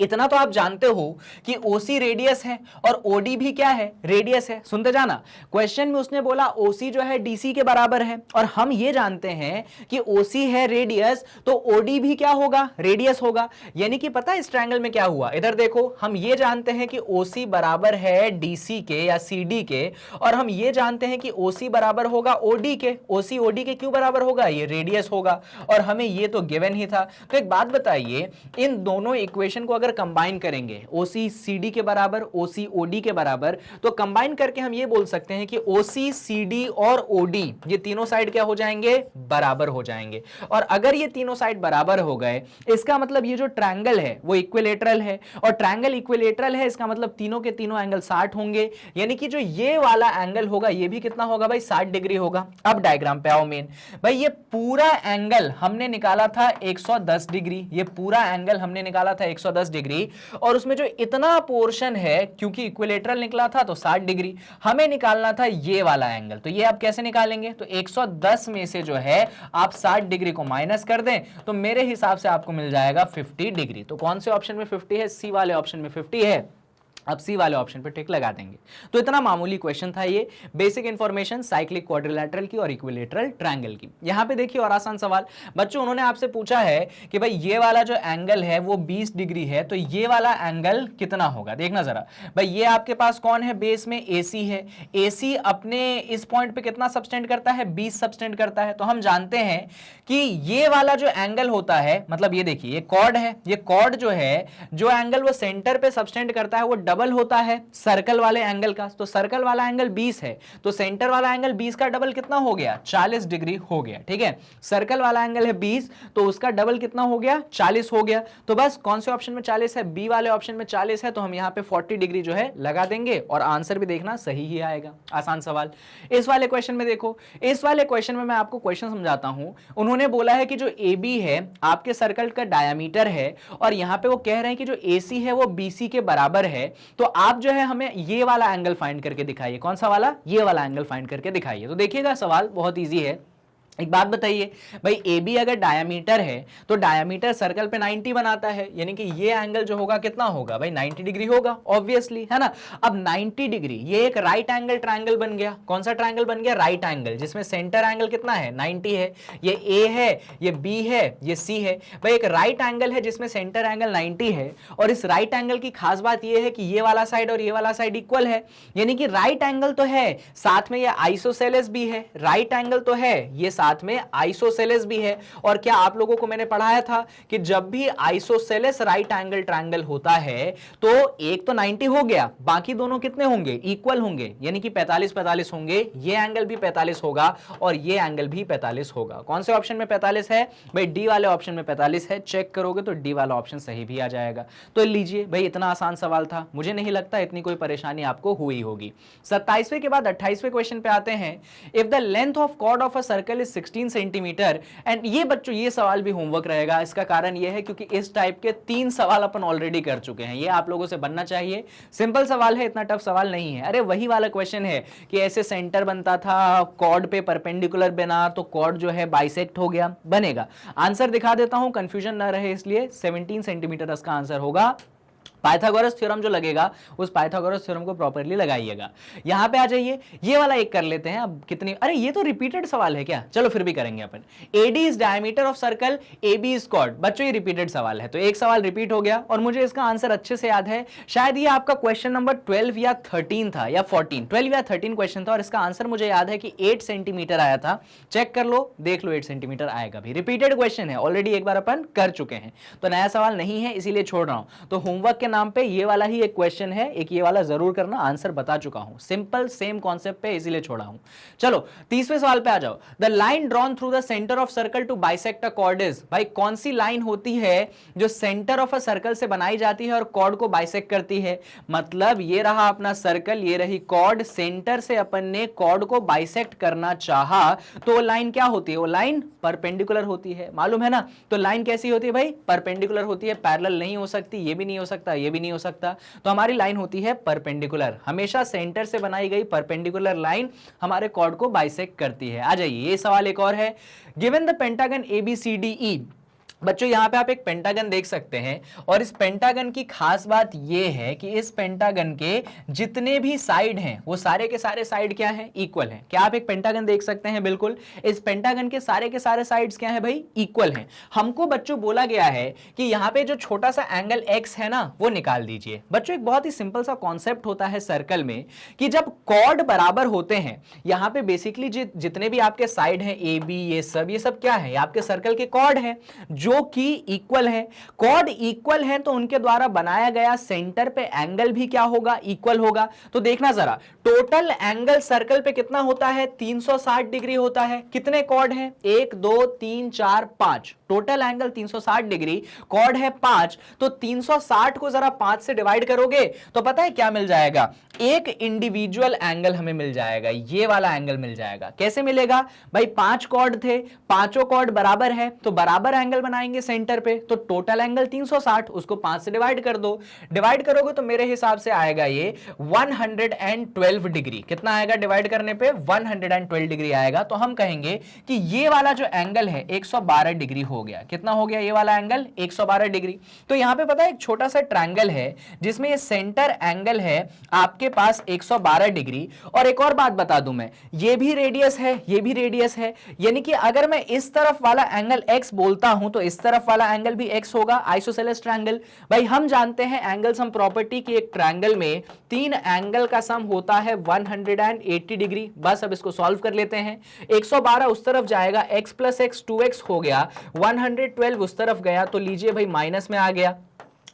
इतना तो आप जानते हो कि OC रेडियस है और OD भी क्या है, रेडियस है। सुनते जाना, क्वेश्चन में उसने बोला OC जो है DC के बराबर है, और हम ये जानते हैं कि OC है रेडियस, तो OD भी क्या होगा, रेडियस होगा। यानी कि पता है इस ट्रायंगल में क्या हुआ, इधर देखो, हम ये जानते हैं कि OC बराबर है DC के या CD के, और हम ये जानते हैं कि OC बराबर होगा OD के। OC OD के क्यों बराबर होगा, ये रेडियस होगा, और हमें ये तो गिवन ही था। तो एक बात बताइए, इन दोनों इक्वेशन को अगर कंबाइन करेंगे, OC CD के बराबर, OC OD के बराबर, तो कंबाइन करके हम ये बोल सकते हैं कि OC CD और OD ये तीनों साइड क्या हो जाएंगे, बराबर हो जाएंगे। और अगर ये तीनों साइड बराबर हो गए, इसका मतलब ये जो ट्रायंगल है वो इक्विलेटरल है, और ट्रायंगल इक्विलेटरल है, इसका मतलब तीनों के तीनों एंगल 60 होंगे। यानी कि जो ये वाला एंगल होगा ये भी कितना होगा भाई, 60 डिग्री होगा। अब डायग्राम पे आओ मेन भाई, ये पूरा एंगल हमने निकाला था 110 डिग्री, ये पूरा एंगल हमने निकाला था 110 डिग्री, और उसमें जो इतना पोर्शन है, क्योंकि इक्विलेटरल निकला था तो 60 डिग्री, हमें निकालना था ये वाला एंगल। तो ये आप कैसे निकालेंगे, तो 110 में से जो है आप 60 डिग्री को माइनस कर दें तो मेरे हिसाब से आपको मिल जाएगा 50 डिग्री। तो कौन से ऑप्शन में 50 है, सी वाले ऑप्शन में 50 है। अब सी वाले ऑप्शन पे टिक लगा देंगे। तो इतना मामूली क्वेश्चन था ये, बेसिक इंफॉर्मेशन साइक्लिक क्वाड्रिलैटरल की और इक्विलेटरल ट्रायंगल की। यहां पे देखिए और आसान सवाल, बच्चों उन्होंने आपसे पूछा है कि भाई ये वाला जो एंगल है वो 20 डिग्री है, तो ये वाला एंगल कितना होगा। देखना जरा भाई, ये आपके पास कौन है, बेस में AC है। AC अपने इस पॉइंट पे कितना सबटेंड करता है, 20 सबटेंड करता है। तो हम जानते हैं कि ये वाला जो एंगल होता है, मतलब ये देखिए ये कॉर्ड है, ये कॉर्ड जो है, जो एंगल वो सेंटर पे सबटेंड करता है वो डबल होता है सर्कल वाले एंगल का। तो सर्कल वाला एंगल 20 है, तो सेंटर वाला एंगल 20 का डबल कितना हो गया, 40 डिग्री हो गया। ठीक है, सर्कल वाला एंगल है 20, तो उसका डबल कितना हो गया, 40 हो गया। तो बस कौन से ऑप्शन में 40 है, बी वाले ऑप्शन में 40 है, तो हम यहां पे 40 डिग्री जो है लगा देंगे, और आंसर भी देखना सही ही आएगा। आसान सवाल। इस वाले क्वेश्चन में देखो, इस वाले क्वेश्चन में मैं आपको क्वेश्चन समझाता हूं। उन्होंने बोला है कि जो AB है आपके सर्कल का डायमीटर है, और यहां पे वो कह रहे हैं कि जो AC है वो BC के बराबर है। तो आप जो है हमें ये वाला एंगल फाइंड करके दिखाइए। कौन सा वाला, ये वाला एंगल फाइंड करके दिखाइए। तो देखिएगा सवाल बहुत इजी है। एक बात बताइए भाई, ए बी अगर डायमीटर है तो डायमीटर सर्कल पे 90 बनाता है, यानी कि ये एंगल जो होगा कितना होगा भाई 90 डिग्री होगा ऑब्वियसली, है ना। अब 90 डिग्री ये एक राइट एंगल ट्रायंगल बन गया। कौन सा ट्रायंगल बन गया? राइट एंगल, जिसमें सेंटर एंगल कितना है 90 है। ये ए है, ये बी है, ये सी है। भाई एक राइट एंगल है जिसमें सेंटर एंगल 90 है, और इस राइट एंगल की खास बात ये है कि ये वाला साइड और ये वाला साइड इक्वल है, यानी कि राइट एंगल तो है, साथ में ये आइसोसेलेस भी है। राइट एंगल तो है, ये साथ में आइसोसेलेस भी है। और क्या आप लोगों को मैंने पढ़ाया था कि जब भी आइसोसेलेस राइट एंगल ट्रायंगल होता है तो एक तो 90 हो गया, बाकी दोनों कितने होंगे? इक्वल होंगे, यानी कि 45 45 होंगे। ये एंगल भी 45 होगा और ये एंगल भी 45 होगा। कौन से ऑप्शन में 45 है भाई? डी वाले ऑप्शन में 45 है। चेक करोगे तो डी वाला ऑप्शन सही भी आ जाएगा। तो लीजिए भाई, इतना आसान सवाल था, मुझे नहीं लगता इतनी कोई परेशानी आपको हुई होगी। 27वें के बाद 28वें क्वेश्चन पे आते हैं। If the length of chord of a circle is 16 centimetre, and ये बच्चों ये सवाल भी होमवर्क रहेगा। इसका कारण ये है क्योंकि इस टाइप के 3 सवाल अपन ऑलरेडी कर चुके हैं, ये आप लोगों से बनना चाहिए। सिंपल सवाल है, इतना टफ सवाल नहीं है। अरे वही वाला क्वेश्चन है कि ऐसे सेंटर बनता था, कॉर्ड पे परपेंडिकुलर बना तो कॉर्ड जो है बाइसेक्ट हो गया, बनेगा। आंसर दिखा देता हूं, कंफ्यूजन ना रहे इसलिए 17 सेंटीमीटर इसका आंसर होगा। पाइथागोरस थ्योरम जो लगेगा उस पाइथागोरस थ्योरम को प्रॉपर्ली लगाइएगा। यहां पे आ जाइए, ये वाला एक कर लेते हैं। अब कितनी, अरे ये तो रिपीटेड सवाल है क्या? चलो फिर भी करेंगे अपन। AD is diameter of circle, A B is chord. बच्चों ये रिपीटेड सवाल है तो एक सवाल रिपीट हो गया और मुझे इसका आंसर अच्छे से याद है। शायद ये आपका क्वेश्चन नंबर 12 या 13 था या 14, 12 या 13 क्वेश्चन था और इसका आंसर मुझे याद है कि 8 सेंटीमीटर आया था। चेक कर लो, देख लो 8 सेंटीमीटर आएगा भी। रिपीटेड क्वेश्चन है, ऑलरेडी एक बार अपन कर चुके हैं तो नया सवाल नहीं है, इसीलिए छोड़ रहा हूं। तो होमवर्क के नाम पे ये वाला ही एक क्वेश्चन है, एक ये वाला जरूर करना, आंसर बता चुका हूं। सिंपल सेम कॉन्सेप्ट पे इसीलिए छोड़ा हूं। चलो 30वें सवाल पे आ जाओ। The line drawn through the centre of circle to bisect a chord is. भाई कौन सी लाइन होती है जो सेंटर ऑफ अ सर्कल से बनाई जाती है और कॉर्ड को बाइसेक्ट करती है? मतलब ये रहा अपना सर्कल, ये रही कॉर्ड, सेंटर से अपन ने कॉर्ड को बाइसेक्ट करना चाहा तो वो लाइन क्या होती है? वो लाइन परपेंडिकुलर होती है, मालूम है ना। तो लाइन कैसी होती है भाई? परपेंडिकुलर होती है, पैरेलल नहीं हो सकती, ये भी नहीं हो सकता, ये भी नहीं हो सकता। तो हमारी लाइन होती है परपेंडिकुलर। हमेशा सेंटर से बनाई गई परपेंडिकुलर लाइन हमारे कॉर्ड को बाइसेक्ट करती है। आ जाइए, ये सवाल एक और है। Given the pentagon ABCDE। बच्चों यहां पे आप एक पेंटागन देख सकते हैं और इस पेंटागन की खास बात यह है कि इस पेंटागन के जितने भी साइड हैं वो सारे के सारे साइड क्या हैं? इक्वल हैं। क्या आप एक पेंटागन देख सकते हैं? बिल्कुल। इस पेंटागन के सारे साइड्स क्या हैं भाई? इक्वल हैं। हमको बच्चों बोला गया है कि यहां पे जो छोटा सा एंगल x है ना वो निकाल दीजिए। बच्चों एक बहुत ही सिंपल सा कॉन्सेप्ट होता है सर्कल में कि जब कॉर्ड बराबर होते हैं, यहां पे बेसिकली जितने भी आपके साइड हैं ए बी, ये सब क्या है? आपके सर्कल के कॉर्ड हैं जो कि इक्वल है। कॉर्ड इक्वल है तो उनके द्वारा बनाया गया सेंटर पे एंगल भी क्या होगा? इक्वल होगा। तो देखना जरा, टोटल एंगल सर्कल पे कितना होता है? 360 डिग्री होता है। कितने कॉर्ड हैं? 1 2 3 4 5। टोटल एंगल 360 डिग्री, कॉर्ड है 5, तो 360 को जरा 5 से डिवाइड करोगे तो पता है क्या मिल जाएगा? एक इंडिविजुअल एंगल हमें मिल जाएगा, ये वाला एंगल मिल जाएगा। कैसे मिलेगा भाई? 5 कॉर्ड थे, पांचों कॉर्ड बराबर है तो बराबर एंगल बनाएंगे सेंटर पे, तो टोटल एंगल 360, उसको 5 से डिवाइड कर दो। डिवाइड करोगे तो मेरे हिसाब से आएगा ये 112 डिग्री। कितना आएगा डिवाइड करने पे? 112 डिग्री आएगा। तो हम कहेंगे कि ये वाला जो एंगल है 112 डिग्री हो गया। कितना हो गया ये वाला एंगल? 112 डिग्री। तो यहां पे पता है एक छोटा सा ट्रायंगल है जिसमें ये सेंटर एंगल है आपके पास 112 डिग्री। और एक और बात बता दूं मैं, ये भी रेडियस है, ये भी रेडियस है, यानी कि अगर मैं इस तरफ वाला एंगल x बोलता हूं तो इस तरफ वाला एंगल भी x होगा। Isosceles triangle. भाई हम जानते हैं एंगल सम प्रॉपर्टी की, एक ट्रायंगल में 3 एंगल का सम होता है 180 डिग्री। बस अब इसको सॉल्व कर लेते हैं। 112 उस तरफ जाएगा, x प्लस x 2x हो गया, 112 उस तरफ गया तो लीजिए भाई माइनस में आ गया।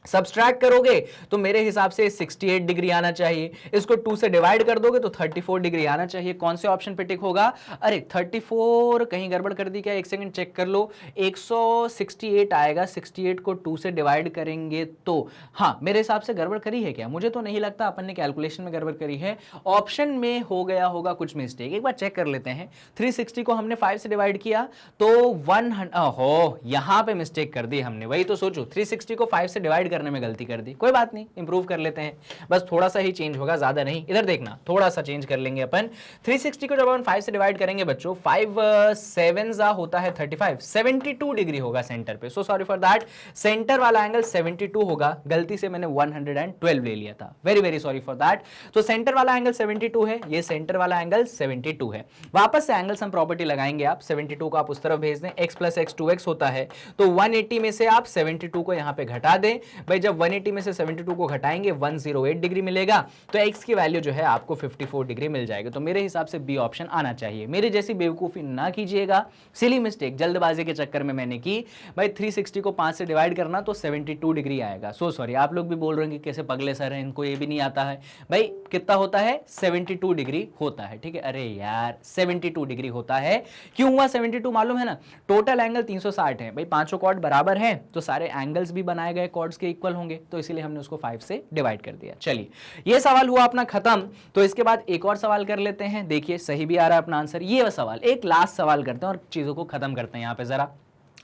सब्सट्रैक्ट करोगे तो मेरे हिसाब से 68 डिग्री आना चाहिए। इसको 2 से डिवाइड कर दोगे तो 34 डिग्री आना चाहिए। कौन से ऑप्शन पे टिक होगा? अरे 34 कहीं गड़बड़ कर दी क्या? एक सेकंड चेक कर लो। 168 आएगा, 68 को 2 से डिवाइड करेंगे तो हाँ, मेरे हिसाब से गड़बड़ करी है क्या? मुझे तो नहीं लगता, अपन ने कैलकुलेशन में गड़बड़ करी है, ऑप्शन में हो गया होगा कुछ मिस्टेक। एक बार चेक कर लेते हैं। 360 को हमने 5 से डिवाइड किया तो 100 हो, यहां पे मिस्टेक कर दी हमने। वही तो सोचो, 360 को 5 से डिवाइड करने में गलती कर दी, कोई बात नहीं, इंप्रूव कर लेते हैं, बस थोड़ा सा ही चेंज होगा, ज्यादा नहीं। इधर देखना, थोड़ा सा चेंज कर लेंगे अपन। 360 को जब अपन 5 से डिवाइड करेंगे बच्चों, 5 7 होता है 35, 72 डिग्री होगा सेंटर पे। So sorry for that, centre वाला एंगल 72 होगा, गलती से मैंने 112 ले लिया था, very very sorry for that. तो सेंटर वाला एंगल 72 है, ये सेंटर वाला एंगल 72 है। वापस से एंगल सम प्रॉपर्टी लगाएंगे आप, 72 को आप उस तरफ भेज दें, x प्लस x 2x होता है, तो 180 में से आप 72 को यहां पे घटा दें। भाई जब 180 में से 72 को घटाएंगे 108 डिग्री मिलेगा, तो x की वैल्यू जो है आपको 54 डिग्री मिल जाएगी। तो मेरे हिसाब से बी ऑप्शन आना चाहिए। मेरे जैसी बेवकूफी ना कीजिएगा, सिली मिस्टेक जल्दबाजी के चक्कर में मैंने की। भाई 360 को 5 से डिवाइड करना तो 72 डिग्री आएगा। सो सॉरी, आप लोग भी बोल रहे हैं कि कैसे पगले सर हैं, इनको ये भी नहीं आता है। भाई कितना होता है, 72 डिग्री होता है, ठीक है। अरे यार 72 डिग्री होता है, क्यों हुआ 72 मालूम है ना, टोटल एंगल 360 है, भाई पांचों कॉर्ड बराबर हैं, तो सारे एंगल्स भी बनाए गए कॉर्ड्स के इक्वल होंगे, तो इसीलिए हमने उसको 5 से डिवाइड कर दिया। चलिए ये सवाल हुआ अपना खत्म। तो इसके बाद एक और सवाल कर लेते हैं, देखिए सही भी आ रहा है अपना आंसर। ये सवाल एक लास्ट सवाल करते हैं और चीजों को खत्म करते हैं। यहां पे जरा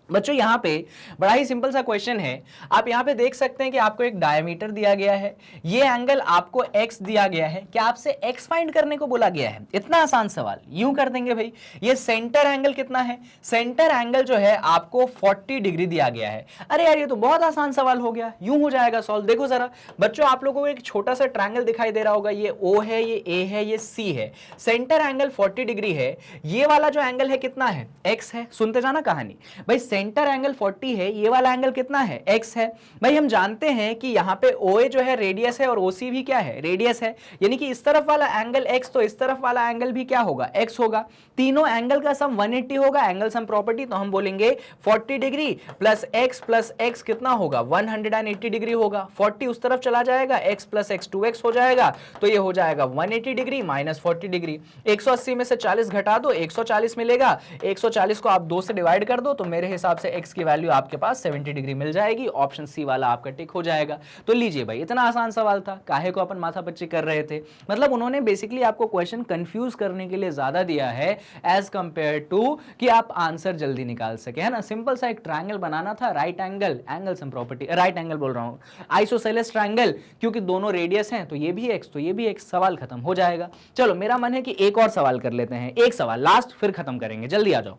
बच्चों, यहां पे बड़ा ही सिंपल सा क्वेश्चन है। आप यहां पे देख सकते हैं कि आपको एक डायमीटर दिया गया है, ये एंगल आपको x दिया गया है, क्या आपसे x फाइंड करने को बोला गया है। इतना आसान सवाल, यूं कर देंगे भाई, ये सेंटर एंगल कितना है, सेंटर एंगल जो है आपको 40 डिग्री दिया गया है। अरे यार ये तो बहुत आसान सवाल हो गया, यूं हो जाएगा सॉल्व। देखो जरा बच्चों, आप लोगों को एक छोटा सा ट्रायंगल दिखाई दे रहा होगा, ये O है, ये A है, ये C है, सेंटर एंगल 40 डिग्री है, ये वाला जो एंगल है कितना है, x है। सुनते जाना कहानी भाई, सेंटर एंगल 40 है, ये वाला एंगल कितना है, x है। भाई हम जानते हैं कि यहाँ पे OA जो है रेडियस है और OC भी क्या है, रेडियस है, यानी कि इस तरफ वाला एंगल x तो इस तरफ वाला एंगल भी क्या होगा, x होगा। तीनों एंगल का सम 180 होगा, एंगल सम प्रॉपर्टी, तो हम बोलेंगे 40 डिग्री प्लस x कितना होगा, 180 डिग्री होगा। 40 उस तरफ चला जाएगा, x प्लस x 2x हो जाएगा, तो ये हो जाएगा 180 डिग्री माइनस 40 डिग्री। 180 में से 40 घटा दो, 140 मिलेगा, 140 को आप 2 से डिवाइड कर दो, तो मेरे हिसाब से x की वैल्यू आपके पास 70 डिग्री मिल जाएगी। ऑप्शन सी वाला आपका टिक हो जाएगा। तो लीजिए भाई, इतना आसान सवाल था, काहे को अपन माथापच्ची कर रहे थे। मतलब उन्होंने बेसिकली आपको क्वेश्चन कंफ्यूज करने के लिए ज्यादा दिया है एज कंपेयर टू कि आप आंसर जल्दी निकाल सके, है ना। सिंपल सा एक ट्रायंगल बनाना था, right angle, angle sum property, right angle बोल रहा हूं, आइसोसेलेस ट्रायंगल, क्योंकि दोनों रेडियस हैं, तो ये भी x तो ये भी x, सवाल खत्म हो जाएगा। चलो मेरा मन है कि एक और सवाल कर लेते हैं, एक सवाल लास्ट, फिर खत्म करेंगे, जल्दी आ जाओ।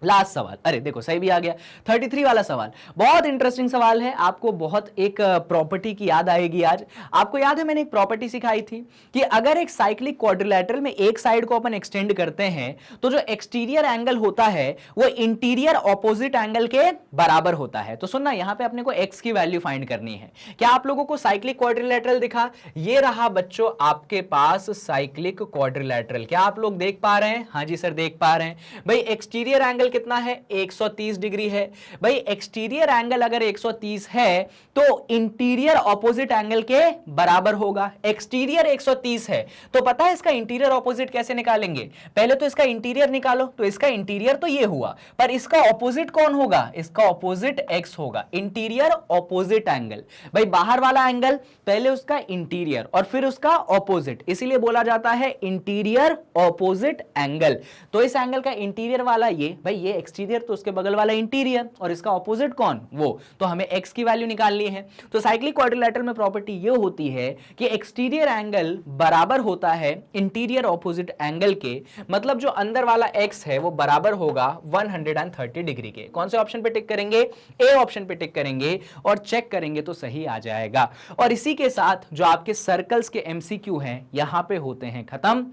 लास्ट सवाल, अरे देखो सही भी आ गया, 33 वाला सवाल बहुत इंटरेस्टिंग सवाल है। आपको बहुत एक प्रॉपर्टी की याद आएगी आज। आपको याद है मैंने एक प्रॉपर्टी सिखाई थी कि अगर एक साइक्लिक क्वाड्रिलेटरल में एक साइड को अपन एक्सटेंड करते हैं तो जो एक्सटीरियर एंगल होता है वो इंटीरियर ऑपोजिट एंगल के बराबर होता है। तो सुनना, यहां पे अपने को x की वैल्यू फाइंड करनी है। क्या आप लोगों को साइक्लिक क्वाड्रिलेटरल दिखा, ये रहा बच्चों आपके पास साइक्लिक क्वाड्रिलेटरल, क्या आप लोग देख पा रहे हैं, हाँ जी सर देख पा रहे हैं। भाई एक्सटीरियर एंगल कितना है, 130 डिग्री है। भाई एक्सटीरियर एंगल अगर 130 है तो इंटीरियर ऑपोजिट एंगल के बराबर होगा। एक्सटीरियर 130 है तो पता है इसका इंटीरियर ऑपोजिट कैसे निकालेंगे, पहले तो इसका इंटीरियर निकालो, तो इसका इंटीरियर तो ये हुआ, पर इसका ऑपोजिट कौन होगा, इसका ऑपोजिट x होगा, इंटीरियर ऑपोजिट एंगल। भाई बाहर वाला एंगल पहले उसका इंटीरियर और फिर उसका ऑपोजिट, इसीलिए बोला जाता है इंटीरियर ऑपोजिट एंगल। तो इस एंगल का इंटीरियर वाला ये, भाई ये एक्सटीरियर तो उसके बगल वाला इंटीरियर, और इसका ऑपोजिट कौन, वो, तो हमें x की वैल्यू निकालनी है। तो साइक्लिक क्वाड्रिलेटरल में प्रॉपर्टी ये होती है कि एक्सटीरियर एंगल बराबर होता है इंटीरियर ऑपोजिट एंगल के, मतलब जो अंदर वाला x है वो बराबर होगा 130 डिग्री के। कौन से ऑप्शन पे टिक करेंगे, ए ऑप्शन पे टिक करेंगे और चेक करेंगे तो सही आ जाएगा। और इसी के साथ जो आपके सर्कल्स के एमसीक्यू हैं यहां पे होते हैं खत्म।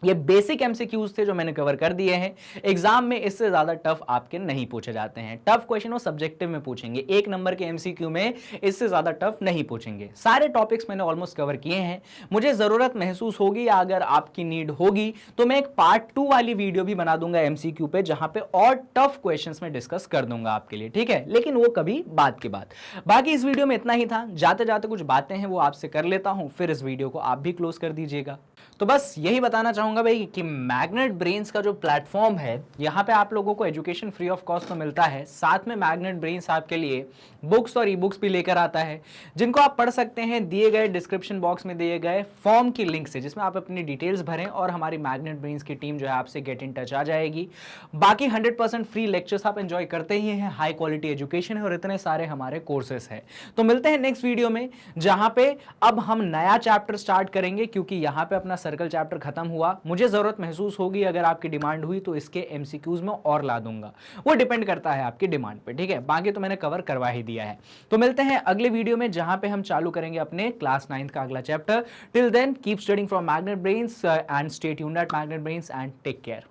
ये बेसिक एमसीक्यूज थे जो मैंने कवर कर दिए हैं। एग्जाम में इससे ज्यादा टफ आपके नहीं पूछे जाते हैं। टफ क्वेश्चन वो सब्जेक्टिव में पूछेंगे, 1 नंबर के एमसीक्यू में इससे ज्यादा टफ नहीं पूछेंगे। सारे टॉपिक्स मैंने ऑलमोस्ट कवर किए हैं। मुझे जरूरत महसूस होगी या अगर आपकी नीड होगी तो मैं एक पार्ट 2 वाली वीडियो भी बना दूंगा एमसीक्यू पे, जहां पे और टफ क्वेश्चंस में डिस्कस कर दूंगा आपके लिए, ठीक है, लेकिन वो कभी बाद की बात। बाकी इस वीडियो में इतना ही था। जाते जाते कुछ बातें हैं वो आपसे कर लेता हूं, फिर इस वीडियो को आप भी क्लोज कर दीजिएगा। तो बस यही बताना चाहूंगा चाहूंगा भाई कि मैग्नेट ब्रेन्स का जो प्लेटफॉर्म है, यहाँ पे आप लोगों को एजुकेशन फ्री ऑफ कॉस्ट तो मिलता है, साथ में मैग्नेट ब्रेन्स आपके लिए बुक्स और ई बुक्स भी लेकर आता है, जिनको आप पढ़ सकते हैं दिए गए डिस्क्रिप्शन बॉक्स में दिए गए फॉर्म की लिंक से, जिसमें आप अपनी डिटेल्स भरें और हमारी मैग्नेट ब्रेन्स की टीम जो है आपसे गेट इन टच आ जाएगी। बाकी 100% फ्री लेक्चर्स आप एंजॉय करते ही हैं, हाई क्वालिटी एजुकेशन है और इतने सारे हमारे कोर्सेस हैं। तो मिलते हैं नेक्स्ट वीडियो में, जहां पे अब हम नया चैप्टर स्टार्ट करेंगे, क्योंकि यहां पे अपना सर्कल चैप्टर खत्म हुआ। मुझे जरूरत महसूस होगी, अगर आपकी डिमांड हुई तो इसके एमसीक्यूज में और ला दूंगा, वो डिपेंड करता है आपकी डिमांड पे, ठीक है। बाकी तो मैंने कवर करवा ही दिया है। तो मिलते हैं अगले वीडियो में, जहां पे हम चालू करेंगे अपने क्लास 9th का अगला chapter. Till then keep studying from Magnet Brains and stay tuned at Magnet Brains and take care.